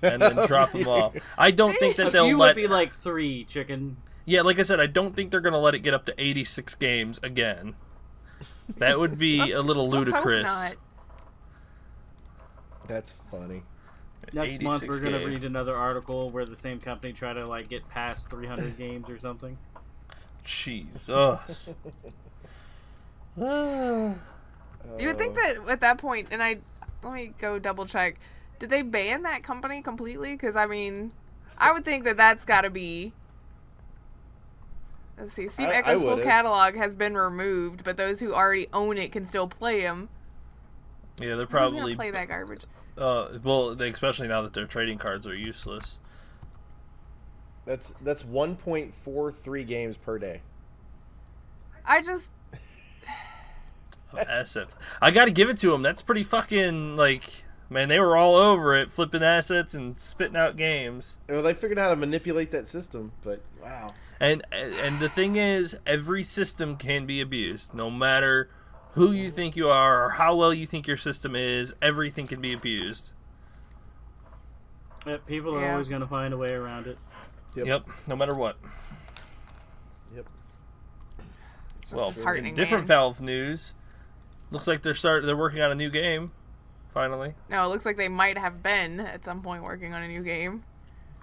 and then drop them off. I don't think that they'll You let. would be like 3, chicken. Yeah, like I said, I don't think they're gonna let it get up to 86 games again. That would be a little Let's hope ludicrous. not. That's funny. Next month we're 86 gonna game. read another article where the same company try to like get past 300 games or something. Jesus. You would think that at that point, and let me go double check. Did they ban that company completely? Because I mean, I would think that that's got to be. Let's see. Steve I Echo's full would've. catalog has been removed, but those who already own it can still play them. Yeah, they're Who's probably gonna play that garbage? especially now that their trading cards are useless. That's 1.43 games per day. I just SF. I got to give it to them. That's pretty fucking like, man, they were all over it, flipping assets and spitting out games. Well, they figured out how to manipulate that system, but wow. And the thing is, every system can be abused, no matter who you think you are or how well you think your system is. Everything can be abused. People are always gonna find a way around it. Yep, no matter what. Yep. it's just Well, disheartening. in different Man. Valve news, looks like they're working on a new game. Finally, No, it looks like they might have been at some point working on a new game.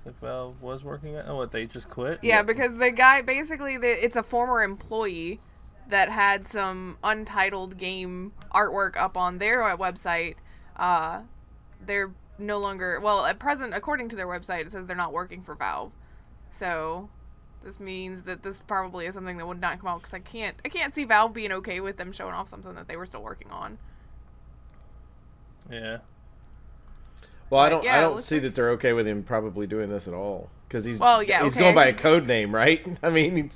looks like Valve was working on. Oh, what, they just quit? Yeah, because the guy basically it's a former employee that had some untitled game artwork up on their website. They're no longer, well, at present, according to their website, it says they're not working for Valve. So this means that this probably is something that would not come out, because I can't see Valve being okay with them showing off something that they were still working on. Yeah. Well, I But, don't yeah, I it don't looks see that they're okay with him probably doing this at all, because he's okay, going by I a code name, right? I mean,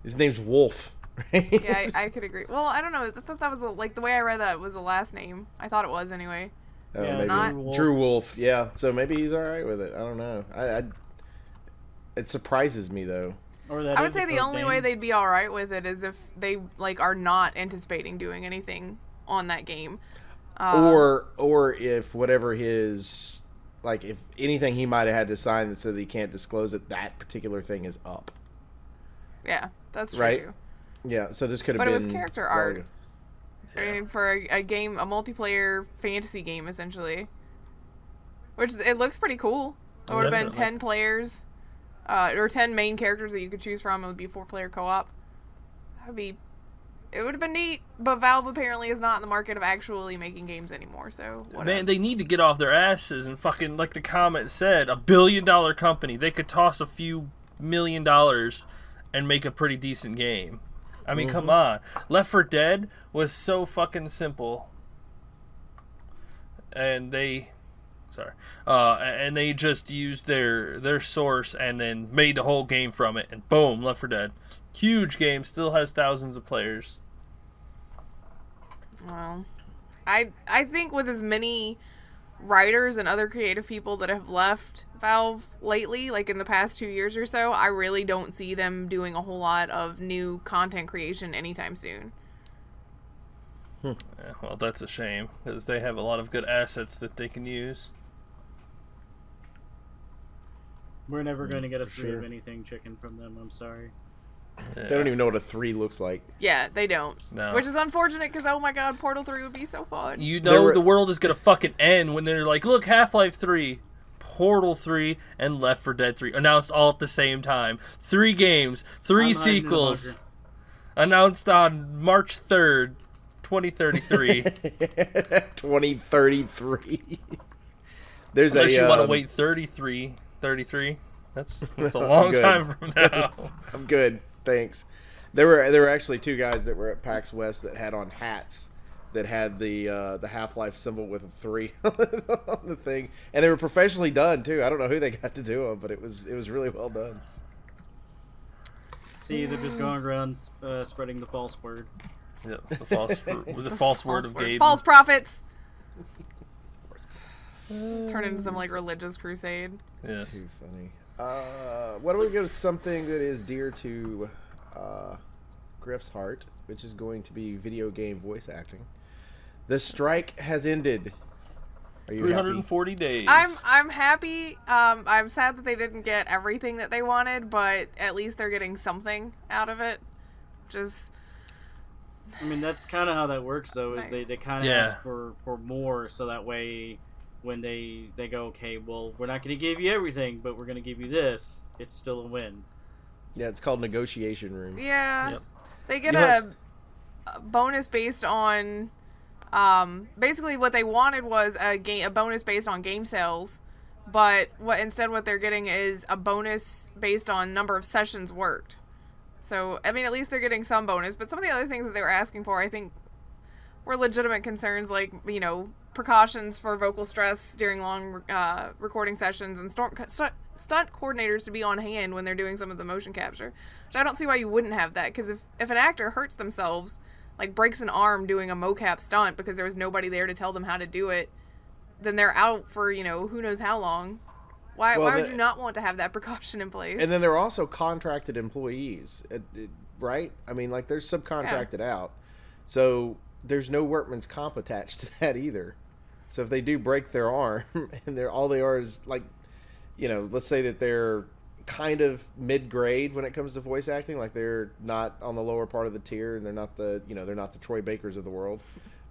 his name's Wolf. Right? Yeah, I could agree. Well, I don't know. I thought that was like the way I read that was a last name. I thought it was anyway. Oh, Yeah, maybe Not- Drew Wolf. Yeah, so maybe he's all right with it. I don't know. It surprises me though. Or that I would is say a the code only name. way they'd be all right with it is if they like are not anticipating doing anything on that game. Or if whatever his, like, if anything he might have had to sign that said that he can't disclose it, that particular thing is up. Yeah, that's true Right? too. Yeah, so this could have But been it was character well art. ago. I mean, for a game, a multiplayer fantasy game, essentially. Which, it looks pretty cool. It would have been Definitely. 10 players, or 10 main characters that you could choose from. It would be 4-player co-op. It would have been neat, but Valve apparently is not in the market of actually making games anymore, so what Man, else? they need to get off their asses and fucking, like the comment said, $1 billion company. They could toss a few $1 million and make a pretty decent game. I mean, come on. Left 4 Dead was so fucking simple. And they just used their source and then made the whole game from it, and boom, Left 4 Dead. Huge game, still has thousands of players. Well, I think with as many writers and other creative people that have left Valve lately, like in the past 2 years or so, I really don't see them doing a whole lot of new content creation anytime soon. Yeah, well, that's a shame, because they have a lot of good assets that they can use. We're never going to get a for 3 of sure. anything chicken from them. I'm sorry. Yeah. They don't even know what a 3 looks like. Yeah, they don't. No. Which is unfortunate because, oh my god, Portal 3 would be so fun. You There know were- the world is gonna fucking end when they're like, look, Half-Life 3, Portal 3, and Left 4 Dead 3 announced all at the same time. 3 games, 3 I'm hiding in the sequels, bunker. announced on March 3rd, 2033. 2033. There's Unless a you want to wait 33. That's a long Good. time from now. I'm good, thanks. There were actually 2 guys that were at PAX West that had on hats that had the Half-Life symbol with a 3 on the thing, and they were professionally done too. I don't know who they got to do them, but it was really well done. See, they're just going around spreading the false word. Yeah, the false word of Gabe. False prophets! Turn into some like religious crusade. Yes. Too funny. Why don't we go to something that is dear to Griff's heart, which is going to be video game voice acting. The strike has ended. Are you happy? 340 days. I'm happy. I'm sad that they didn't get everything that they wanted, but at least they're getting something out of it. Just I mean, that's kind of how that works, though, is Nice. they kind of Yeah. ask for more, so that way when they go, okay, well, we're not going to give you everything, but we're going to give you this, it's still a win. Yeah, it's called negotiation room. Yeah. Yep. They get You have- a bonus based on basically what they wanted was a bonus based on game sales, but what they're getting is a bonus based on number of sessions worked. So, I mean, at least they're getting some bonus, but some of the other things that they were asking for, I think, were legitimate concerns, like, you know, precautions for vocal stress during long recording sessions and stunt coordinators to be on hand when they're doing some of the motion capture. Which I don't see why you wouldn't have that, because if an actor hurts themselves, like breaks an arm doing a mocap stunt because there was nobody there to tell them how to do it, then they're out for, you know, who knows how long. Why would you not want to have that precaution in place? And then there are also contracted employees, right? I mean, like, they're subcontracted out. So there's no workman's comp attached to that either. So if they do break their arm and all they are is, like, you know, let's say that they're kind of mid-grade when it comes to voice acting, like they're not on the lower part of the tier and they're not the Troy Bakers of the world,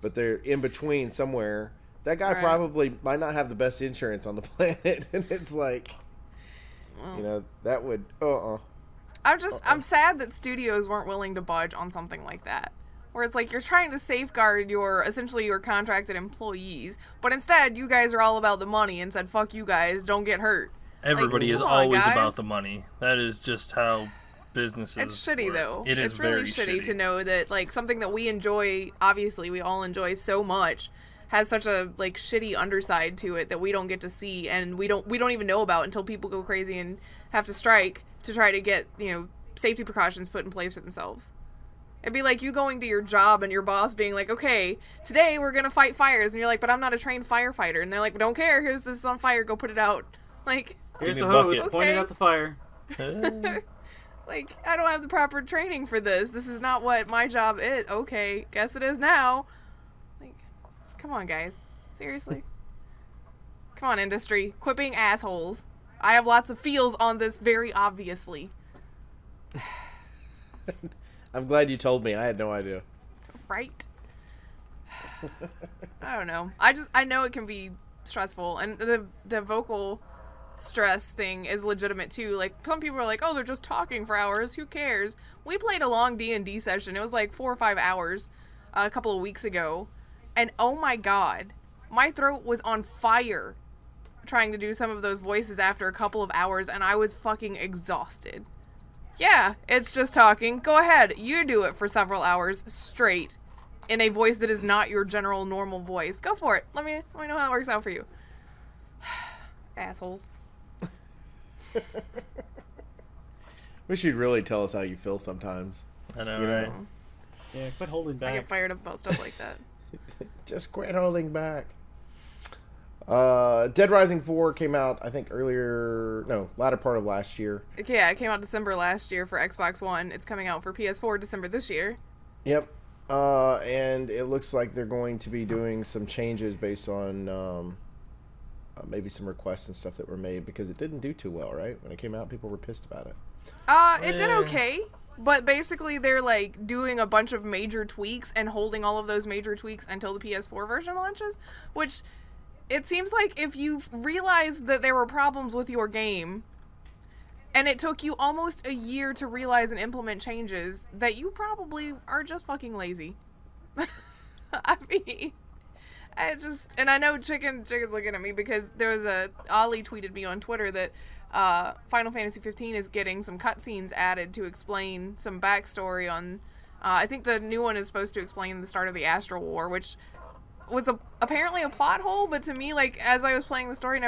but they're in between somewhere. That guy probably might not have the best insurance on the planet, and it's like, you know, that would I'm sad that studios weren't willing to budge on something like that, where it's like you're trying to safeguard essentially your contracted employees, but instead you guys are all about the money and said, fuck you guys, don't get hurt. Everybody is come on, always guys. about the money. That is just how businesses It's shitty work. though. It is it's really very shitty to know that, like, something that we enjoy, obviously we all enjoy so much, has such a, like, shitty underside to it that we don't get to see, and we don't even know about until people go crazy and have to strike to try to get, you know, safety precautions put in place for themselves. It'd be like you going to your job and your boss being like, okay, today we're gonna fight fires, and you're like, but I'm not a trained firefighter, and they're like, don't care, here's this on fire, go put it out. Like, Here's Give the me a hose, bucket. pointing Okay. out the fire. like, I don't have the proper training for this. This is not what my job is. Okay, guess it is now. Like, come on, guys. Seriously. Come on, industry. Quit being assholes. I have lots of feels on this, very obviously. I'm glad you told me. I had no idea. Right? I don't know. I know it can be stressful, and the vocal stress thing is legitimate too. Like, some people are like, oh, they're just talking for hours, who cares? We played a long D&D session. It was like 4 or 5 hours a couple of weeks ago, and oh my god, my throat was on fire trying to do some of those voices after a couple of hours, and I was fucking exhausted. Yeah, it's just talking. Go ahead, you do it for several hours straight in a voice that is not your general normal voice. Go for it. Let me know how that works out for you. Assholes. Wish you'd really tell us how you feel sometimes. I know, You know? right? Yeah, quit holding I back. get fired up about stuff like that. Just quit holding back. Dead Rising 4 came out, I think, latter part of last year. Yeah, it came out December last year for Xbox One. It's coming out for PS4 December this year. Yep. And it looks like they're going to be doing some changes based on maybe some requests and stuff that were made, because it didn't do too well, right? When it came out, people were pissed about it. It did Yeah. okay, but basically they're like doing a bunch of major tweaks and holding all of those major tweaks until the PS4 version launches, which it seems like if you've realized that there were problems with your game and it took you almost a year to realize and implement changes, that you probably are just fucking lazy. I mean, and I know Chicken's looking at me because there was Ollie tweeted me on Twitter that Final Fantasy 15 is getting some cutscenes added to explain some backstory on, I think the new one is supposed to explain the start of the Astral War, which was apparently a plot hole, but to me, like, as I was playing the story,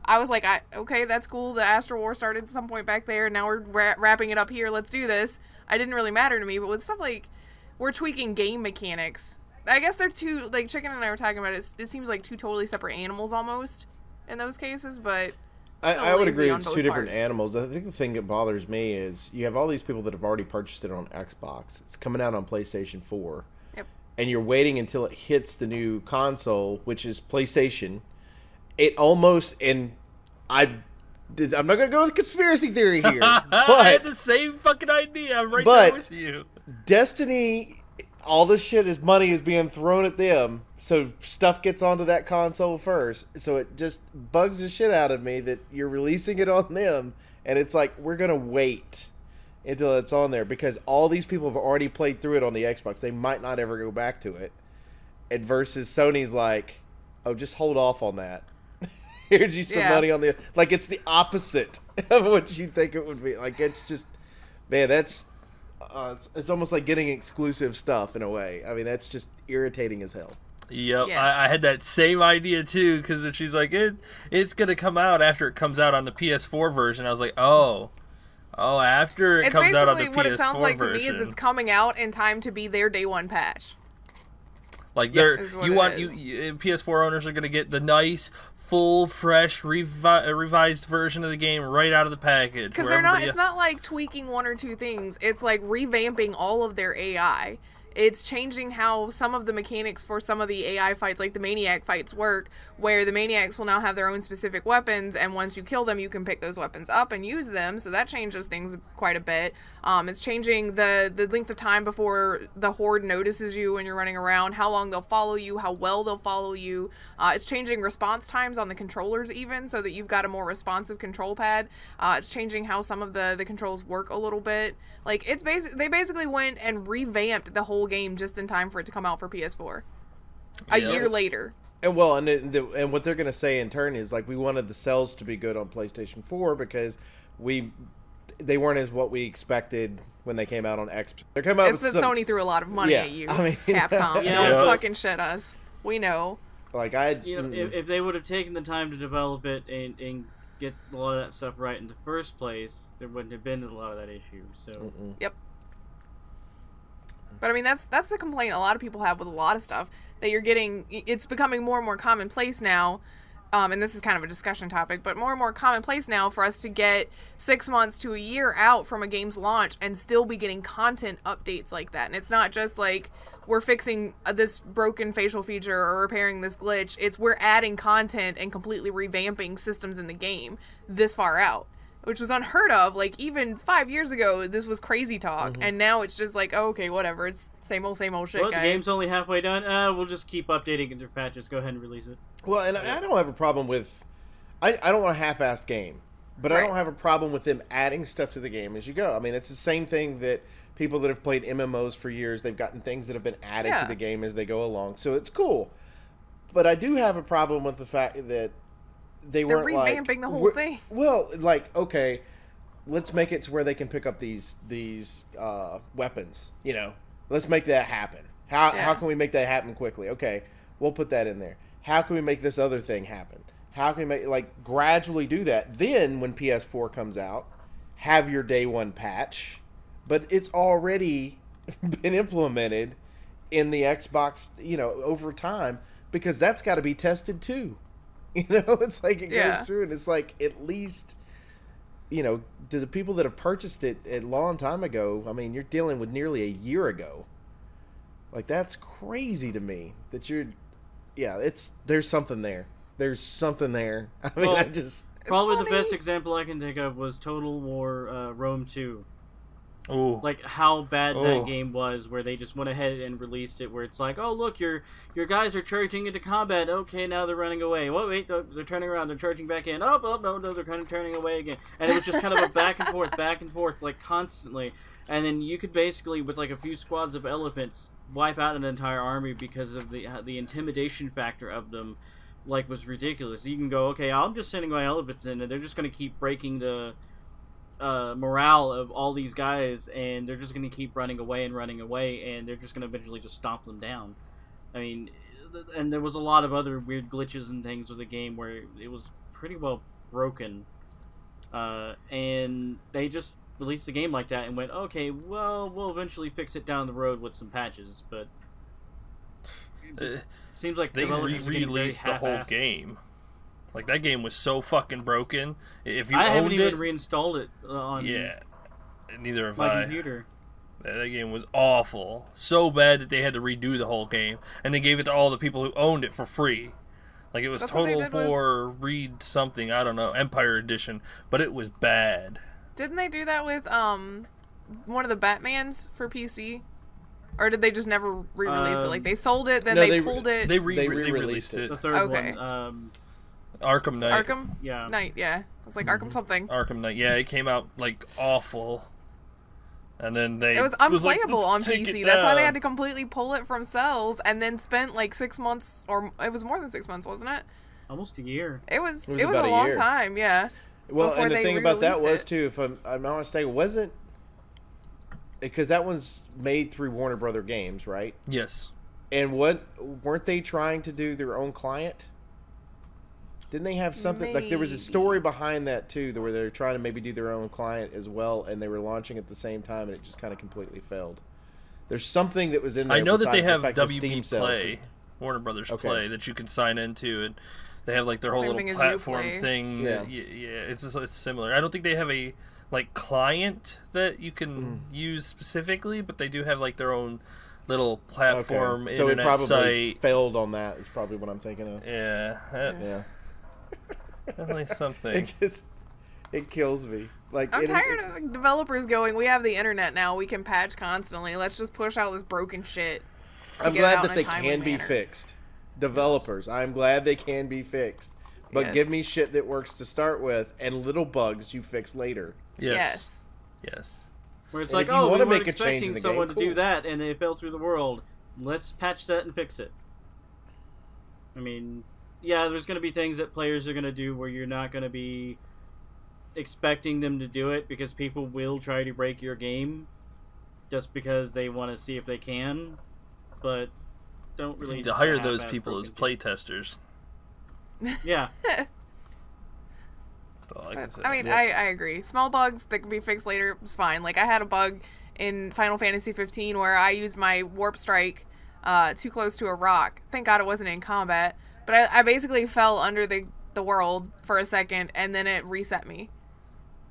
I was like, okay, that's cool, the Astral War started at some point back there, now we're wrapping it up here, let's do this. It didn't really matter to me, but with stuff like, we're tweaking game mechanics, I guess they're two, like, Chicken and I were talking about it, it seems like two totally separate animals almost, in those cases, but I would agree on it's both two different parts. animals. I think the thing that bothers me is you have all these people that have already purchased it on Xbox. It's coming out on PlayStation 4. Yep. And you're waiting until it hits the new console, which is PlayStation. It almost, and I'm not going to go with conspiracy theory here, I had but the same fucking idea. I'm right but- there with you. Destiny, all this shit is money is being thrown at them, so stuff gets onto that console first. So it just bugs the shit out of me that you're releasing it on them, and it's like, we're gonna wait until it's on there because all these people have already played through it on the Xbox. They might not ever go back to it. And versus Sony's like, oh, just hold off on that. Here's you some money on the... Like, it's the opposite of what you think it would be. Like, it's just... Man, that's... it's almost like getting exclusive stuff in a way. I mean, that's just irritating as hell. Yep, Yes. I had that same idea too, because she's like, it's going to come out after it comes out on the PS4 version. I was like, oh, after it comes out on the PS4 version. What it sounds like to me is it's coming out in time to be their day one patch. Like, is what you it want is. you PS4 owners are going to get the nice, full, fresh, revised version of the game right out of the package. Because it's not like tweaking one or two things. It's like revamping all of their AI. It's changing how some of the mechanics for some of the AI fights, like the Maniac fights, work, where the Maniacs will now have their own specific weapons, and once you kill them, you can pick those weapons up and use them, so that changes things quite a bit. It's changing the length of time before the Horde notices you when you're running around, how long they'll follow you, how well they'll follow you. It's changing response times on the controllers even, so that you've got a more responsive control pad. It's changing how some of the controls work a little bit. Like, they basically went and revamped the whole game just in time for it to come out for PS4 a year later. And well, and what they're going to say in turn is like, we wanted the sales to be good on PlayStation 4 because they weren't as what we expected when they came out on X. They came out It's that Sony threw a lot of money at you, I mean, Capcom. Don't fucking shit us. We know. Like if they would have taken the time to develop it and get a lot of that stuff right in the first place, there wouldn't have been a lot of that issue. So Yep. But I mean, that's the complaint a lot of people have with a lot of stuff, that you're getting. It's becoming more and more commonplace now, and this is kind of a discussion topic, but more and more commonplace now for us to get 6 months to a year out from a game's launch and still be getting content updates like that. And it's not just like we're fixing this broken facial feature or repairing this glitch. It's we're adding content and completely revamping systems in the game this far out, which was unheard of. Like, even 5 years ago, this was crazy talk, and now it's just like, oh, okay, whatever, it's same old shit, well, guys. the game's only halfway done. We'll just keep updating it through patches. Go ahead and release it. Well, and I don't have a problem with... I don't want a half-assed game, but I don't have a problem with them adding stuff to the game as you go. I mean, it's the same thing that people that have played MMOs for years, they've gotten things that have been added to the game as they go along, so it's cool. But I do have a problem with the fact that they're revamping the whole thing. Well, like, okay, let's make it to where they can pick up these weapons. You know, let's make that happen. How can we make that happen quickly? Okay, we'll put that in there. How can we make this other thing happen? How can we gradually do that? Then when PS4 comes out, have your day one patch, but it's already been implemented in the Xbox, over time, because that's got to be tested too. It's like it goes through, and it's like, at least, to the people that have purchased it a long time ago, I mean, you're dealing with nearly a year ago. Like, that's crazy to me that there's something there. There's something there. I mean, probably the best example I can think of was Total War Rome 2. Ooh. Like how bad that game was, where they just went ahead and released it, where it's like, oh look, your guys are charging into combat. Okay, now they're running away. Well, wait, they're turning around. They're charging back in. Oh no, they're kind of turning away again. And it was just kind of a back and forth, like constantly. And then you could basically, with like a few squads of elephants, wipe out an entire army because of the intimidation factor of them. Like, was ridiculous. You can go, okay, I'm just sending my elephants in, and they're just going to keep breaking the morale of all these guys, and they're just going to keep running away, and they're just going to eventually just stomp them down. I mean, and there was a lot of other weird glitches and things with the game where it was pretty well broken, and they just released the game like that and went, okay, well, we'll eventually fix it down the road with some patches, but it just seems like they re-released the whole game. Like, that game was so fucking broken. If you I owned haven't even it, reinstalled it on neither have my computer. That game was awful. So bad that they had to redo the whole game. And they gave it to all the people who owned it for free. Like, it was Total War Read something, I don't know, Empire Edition. But it was bad. Didn't they do that with one of the Batmans for PC? Or did they just never re-release it? Like, they sold it, then no, they pulled it. They re-released re-released it. it. The third Okay. one. Arkham Knight. Arkham Yeah. Knight, yeah. It was like Arkham something. Arkham Knight. Yeah, it came out like awful. And then they It was like, unplayable on "Let's take PC. it That's why they down." had to completely pull it from sales, and then spent like 6 months, or it was more than 6 months, wasn't it? Almost a year. It was about a a long year. time, yeah. Well, before and the they thing about that re-released was too, if I'm not mistaken, wasn't because that one's made through Warner Brother Games, right? Yes. And weren't they trying to do their own client? Didn't they have something like there was a story behind that too, where they were trying to maybe do their own client as well, and they were launching at the same time, and it just kind of completely failed. There's something that was in there. I know that they besides the have fact that WB Steam sells Play, Warner Brothers Okay. Play, that you can sign into, and they have like their whole Same little thing as platform Uplay. thing. Yeah. It's similar. I don't think they have a like client that you can use specifically, but they do have like their own little platform So it internet probably site. failed on that. Is probably what I'm thinking of. Yeah, that's Yeah. definitely something. It kills me. Like I'm tired of developers going, we have the internet now, we can patch constantly. Let's just push out this broken shit. I'm get it out glad in that a they timely can be manner. fixed. Developers, I'm glad they can be fixed. But Yes. give me shit that works to start with, and little bugs you fix later. Yes. Yes. Where it's And like, if you oh, we wanna weren't make a change in expecting the someone game, to do cool. that, and they fell through the world. Let's patch that and fix it. I mean, yeah, there's going to be things that players are going to do where you're not going to be expecting them to do it, because people will try to break your game just because they want to see if they can, but don't really You need to just hire have those that people as broken play testers. Yeah. That's all I can say. I mean, Yep. I agree. Small bugs that can be fixed later is fine. Like, I had a bug in Final Fantasy 15 where I used my warp strike too close to a rock. Thank God it wasn't in combat. But I basically fell under the world for a second, and then it reset me.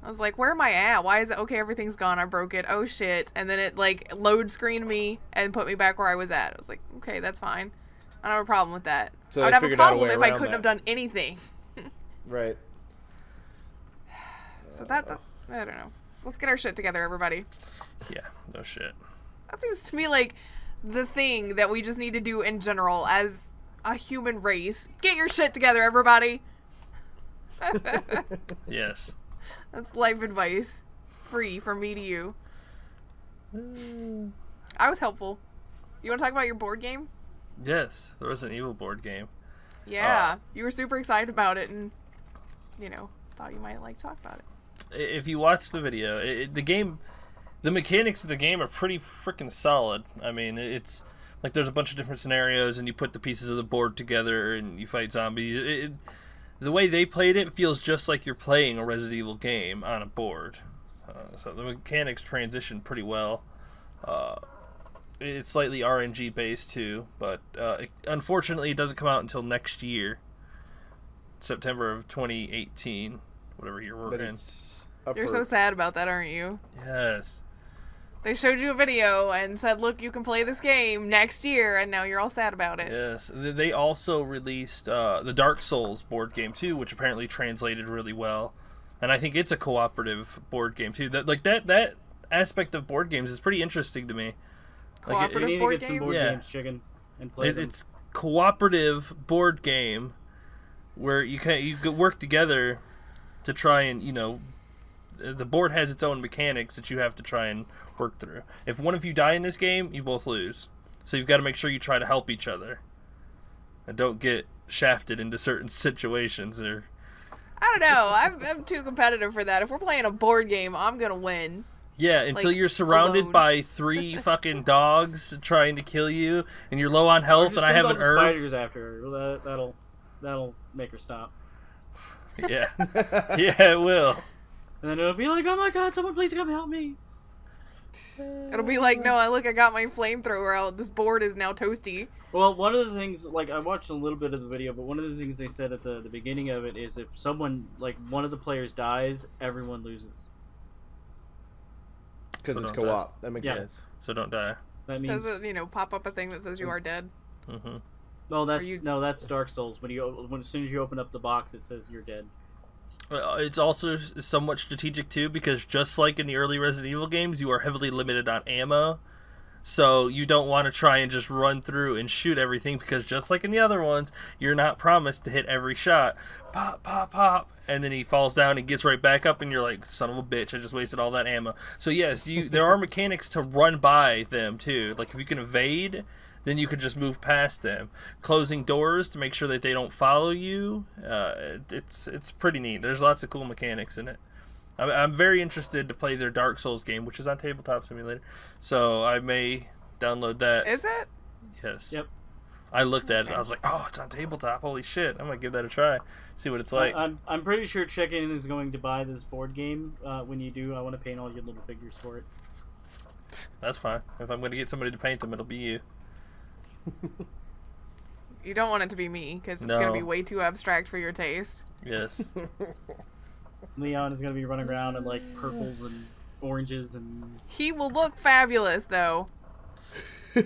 I was like, where am I at? Why is it okay? Everything's gone. I broke it. Oh shit! And then it like load screened me and put me back where I was at. I was like, okay, that's fine. I don't have a problem with that. So I would they have a figured out a problem way if I around couldn't have that. done anything. Right. So that's I don't know. Let's get our shit together, everybody. Yeah, no shit. That seems to me like the thing that we just need to do in general as a human race. Get your shit together, everybody. Yes. That's life advice. Free from me to you. I was helpful. You want to talk about your board game? Yes, the Resident Evil board game. Yeah. You were super excited about it and, thought you might like talk about it. If you watch the video, the game, the mechanics of the game are pretty freaking solid. I mean, it's like there's a bunch of different scenarios, and you put the pieces of the board together, and you fight zombies. The way they played it feels just like you're playing a Resident Evil game on a board. So the mechanics transition pretty well. It's slightly RNG based too, but unfortunately it doesn't come out until next year, September of 2018, whatever year we're But in. it's up You're for- so sad about that, aren't you? Yes. They showed you a video and said, look, you can play this game next year, and now you're all sad about it. Yes, they also released the Dark Souls board game too, which apparently translated really well, and I think it's a cooperative board game too. That aspect of board games is pretty interesting to me. Like, We Cooperative need to board get some game? board Yeah. games, Chicken, and play them. It's cooperative board game where you can work together to try and the board has its own mechanics that you have to try and work through. If one of you die in this game, you both lose. So you've got to make sure you try to help each other and don't get shafted into certain situations. Or I don't know. I'm too competitive for that. If we're playing a board game, I'm going to win. yeah, until Like, you're surrounded alone. by 3 fucking dogs trying to kill you, and you're low on Or health, just and I send have all an the herb. spiders after her. That'll make her stop. Yeah, yeah, it will. And then it'll be like, oh my god, someone please come help me. It'll be like, no, I got my flamethrower out. This board is now toasty. Well, one of the things, like, I watched a little bit of the video, but one of the things they said at the beginning of it is if someone, like, one of the players dies, everyone loses. Because So it's don't die. co-op. That makes Yeah. sense. So don't die. That means... Does it, pop up a thing that says you are dead? Mm-hmm. No, that's you- no, that's Dark Souls. As soon as you open up the box, it says you're dead. It's also somewhat strategic too, because just like in the early Resident Evil games, you are heavily limited on ammo. So you don't want to try and just run through and shoot everything, because just like in the other ones, you're not promised to hit every shot. Pop, pop, pop. And then he falls down and gets right back up, and you're like, son of a bitch, I just wasted all that ammo. So yes, there are mechanics to run by them too. Like if you can evade, then you could just move past them. Closing doors to make sure that they don't follow you. It's pretty neat. There's lots of cool mechanics in it. I'm very interested to play their Dark Souls game, which is on Tabletop Simulator. So I may download that. Is it? Yes. Yep. I looked at it. I was like, oh, it's on Tabletop. Holy shit. I'm going to give that a try. See what it's like. I'm pretty sure Chicken is going to buy this board game. When you do, I want to paint all your little figures for it. That's fine. If I'm going to get somebody to paint them, it'll be you. You don't want it to be me, because it's going to be way too abstract for your taste. Yes. Leon is going to be running around in like purples and oranges and... He will look fabulous, though. Too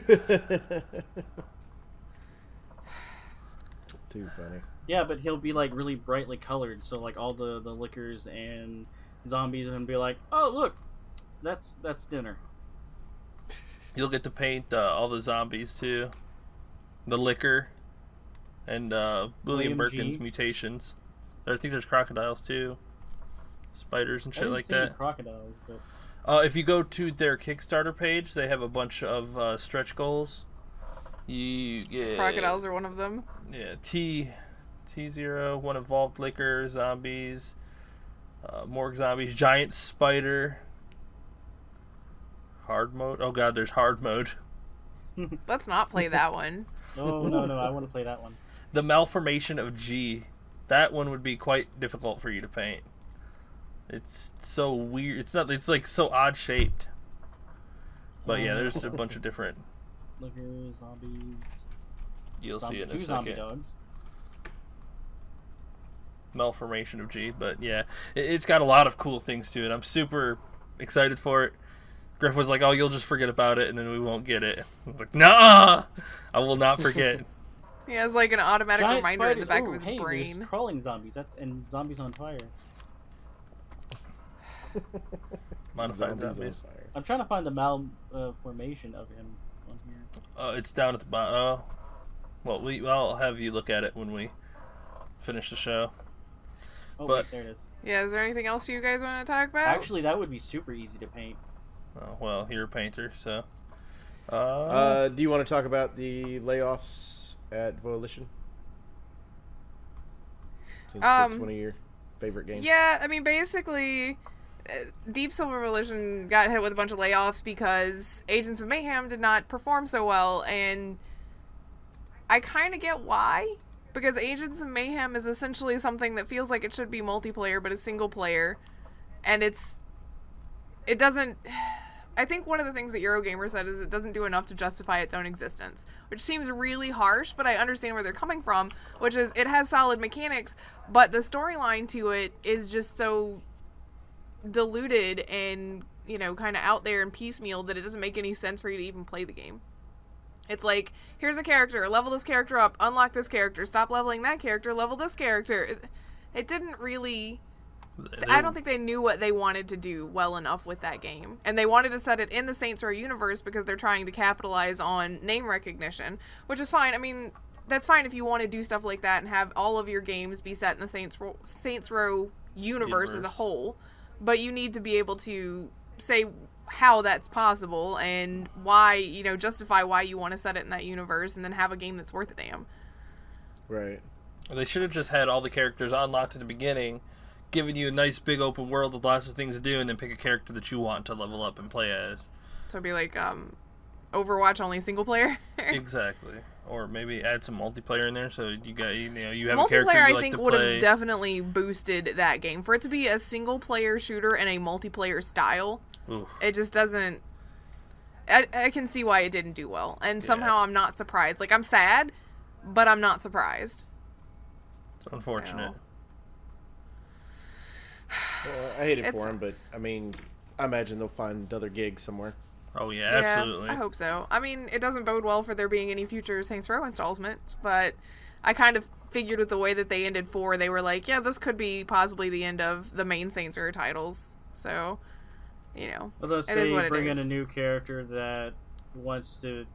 funny. Yeah, but he'll be like really brightly colored, so like all the liquors and zombies are going to be like, oh, look, that's dinner. You'll get to paint all the zombies, too. The liquor. And William Birkin's mutations. I think there's crocodiles, too. Spiders and shit like that. Crocodiles, but... If you go to their Kickstarter page, they have a bunch of stretch goals. You get Crocodiles are one of them. Yeah, T0, one evolved liquor, zombies, morgue zombies, giant spider, hard mode. Oh god, there's hard mode. Let's not play that one. No, I want to play that one. The malformation of G. That one would be quite difficult for you to paint. It's so weird. It's like so odd shaped. But yeah, there's a bunch of different. Liquor, zombies. You'll see it in a two zombie second. dogs. Malformation of G, but yeah, it's got a lot of cool things to it. I'm super excited for it. Griff was like, "Oh, you'll just forget about it, and then we won't get it." I was like, "Nah, I will not forget." He has like an automatic Giant reminder spiders. in the back Ooh, of his hey, brain. there's crawling zombies. And zombies on fire. Modified zombies. I'm trying to find the malformation of him on here. It's down at the bottom. Well, I'll have you look at it when we finish the show. Oh, but wait, there it is. Yeah, is there anything else you guys want to talk about? Actually, that would be super easy to paint. oh, well, you're a painter, so. Do you want to talk about the layoffs at Volition? Since it's one of your favorite games. Yeah, I mean, basically, Deep Silver Volition got hit with a bunch of layoffs because Agents of Mayhem did not perform so well, and I kind of get why. Because Agents of Mayhem is essentially something that feels like it should be multiplayer, but is single player. And it doesn't... I think one of the things that Eurogamer said is it doesn't do enough to justify its own existence. Which seems really harsh, but I understand where they're coming from. Which is, it has solid mechanics, but the storyline to it is just so diluted and, kind of out there and piecemeal that it doesn't make any sense for you to even play the game. It's like, here's a character, level this character up, unlock this character, stop leveling that character, level this character. It didn't really... I don't think they knew what they wanted to do well enough with that game. And they wanted to set it in the Saints Row universe because they're trying to capitalize on name recognition, which is fine. I mean, that's fine if you want to do stuff like that and have all of your games be set in the Saints Row universe as a whole. But you need to be able to say how that's possible and why, justify why you want to set it in that universe and then have a game that's worth a damn. Right. They should have just had all the characters unlocked at the beginning, giving you a nice big open world with lots of things to do, and then pick a character that you want to level up and play as. So it'd be like Overwatch only single player. Exactly. Or maybe add some multiplayer in there, so you got you have a character you multiplayer, I like think, to would play. have definitely boosted that game. For it to be a single player shooter in a multiplayer style, Oof. it just doesn't. I can see why it didn't do well, and somehow I'm not surprised. Like, I'm sad, but I'm not surprised. It's unfortunate. Well, I hate it for him, but I mean, I imagine they'll find another gig somewhere. Oh yeah, absolutely. I hope so. I mean, it doesn't bode well for there being any future Saints Row installments, but I kind of figured with the way that they ended 4, they were like, yeah, this could be possibly the end of the main Saints Row titles. So, Although it is what it bring is. in a new character that wants to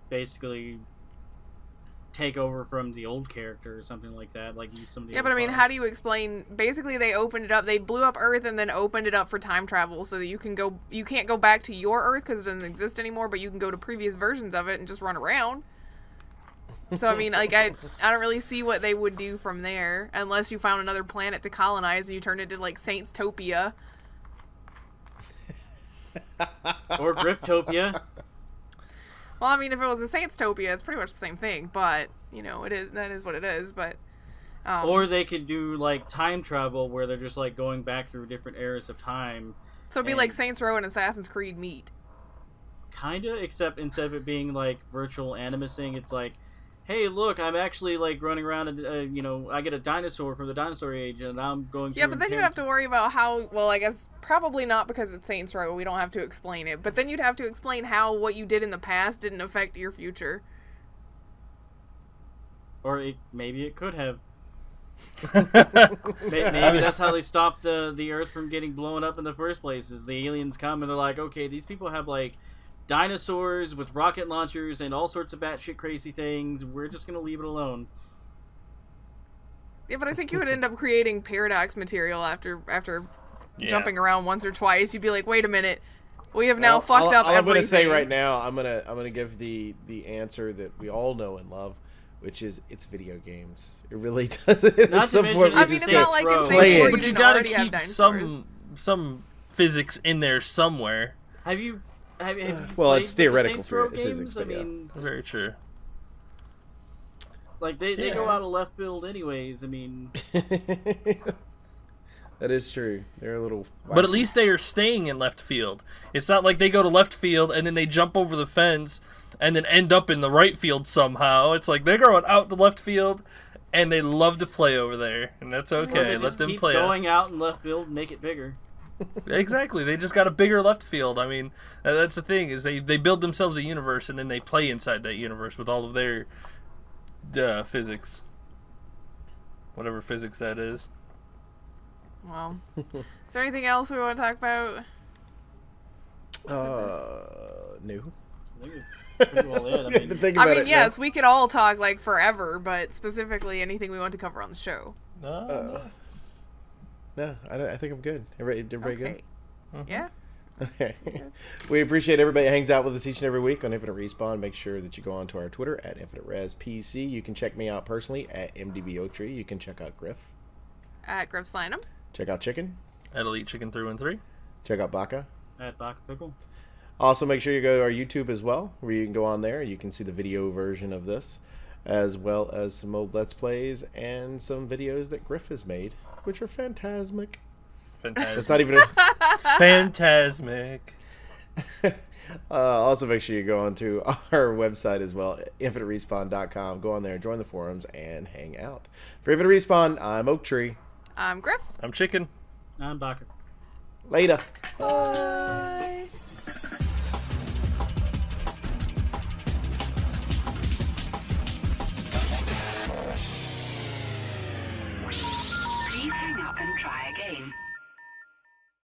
basically take over from the old character or something like that, like use some of the Yeah, old but I mean, parts. how do you explain? Basically, they opened it up. They blew up Earth and then opened it up for time travel, so that you can go. You can't go back to your Earth because it doesn't exist anymore, but you can go to previous versions of it and just run around. So I mean, like I don't really see what they would do from there, unless you found another planet to colonize and you turned it into like Saintstopia. Or Griptopia. Well, I mean, if it was a Saintstopia, it's pretty much the same thing, but you know, that is what it is. But Or they could do like time travel where they're just like going back through different eras of time. so it'd be like Saints Row and Assassin's Creed meet. Kinda, except instead of it being like virtual animusing, it's like, hey, look, I'm actually like running around and you know, I get a dinosaur from the dinosaur age, and I'm going. Yeah, but then you have to worry about how. Well, I guess probably not because it's Saints Row. We don't have to explain it. But then you'd have to explain how what you did in the past didn't affect your future. Or maybe it could have. Maybe that's how they stopped the Earth from getting blown up in the first place. Is the aliens come and they're like, okay, these people have like dinosaurs with rocket launchers and all sorts of batshit crazy things. We're just gonna leave it alone. Yeah, but I think you would end up creating paradox material after jumping around once or twice. You'd be like, wait a minute, we have now fucked up all I'm everything. gonna say right now, I'm gonna give the answer that we all know and love, which is it's video games. It really doesn't. Not At some to point, mention we I mean, just it's go, not like in play Saints Row it. you But you didn't gotta already have keep dinosaurs. some physics in there somewhere. Have you Well, played it's with the theoretical Saints Row physics, games? but I yeah. mean, Very true. like they Yeah. go out of left field anyways. I mean, That is true. They're a little. But at least they are staying in left field. It's not like they go to left field and then they jump over the fence and then end up in the right field somehow. It's like they're going out the left field and they love to play over there, and that's or okay. they Let just them keep play. going out in left field and make it bigger. Exactly. They just got a bigger left field. I mean, that's the thing is they build themselves a universe and then they play inside that universe with all of their physics, whatever physics that is. Well, is there anything else we want to talk about? No. I think it's pretty well it. I mean, Think I about mean, it, yes, we could all talk like forever, but specifically anything we want to cover on the show. No, I think I'm good. Everybody good? Okay. Yeah. Okay. We appreciate everybody that hangs out with us each and every week on Infinite Respawn. Make sure that you go on to our Twitter at InfiniteResPC. You can check me out personally at MDBOtree. You can check out Grif. At Griff Slineham. Check out Chicken. At Elite Chicken 3 and 3. Check out Baka. at Baka Pickle. Also, make sure you go to our YouTube as well, where you can go on there. You can see the video version of this, as well as some old Let's Plays and some videos that Griff has made, which are fantasmic. It's not even Phantasmic. Also, make sure you go onto our website as well, infiniterespawn.com. Go on there, join the forums, and hang out. For Infinite Respawn, I'm Oak Tree. I'm Griff. I'm Chicken. I'm Baka. Later. Bye. Please hang up and try again.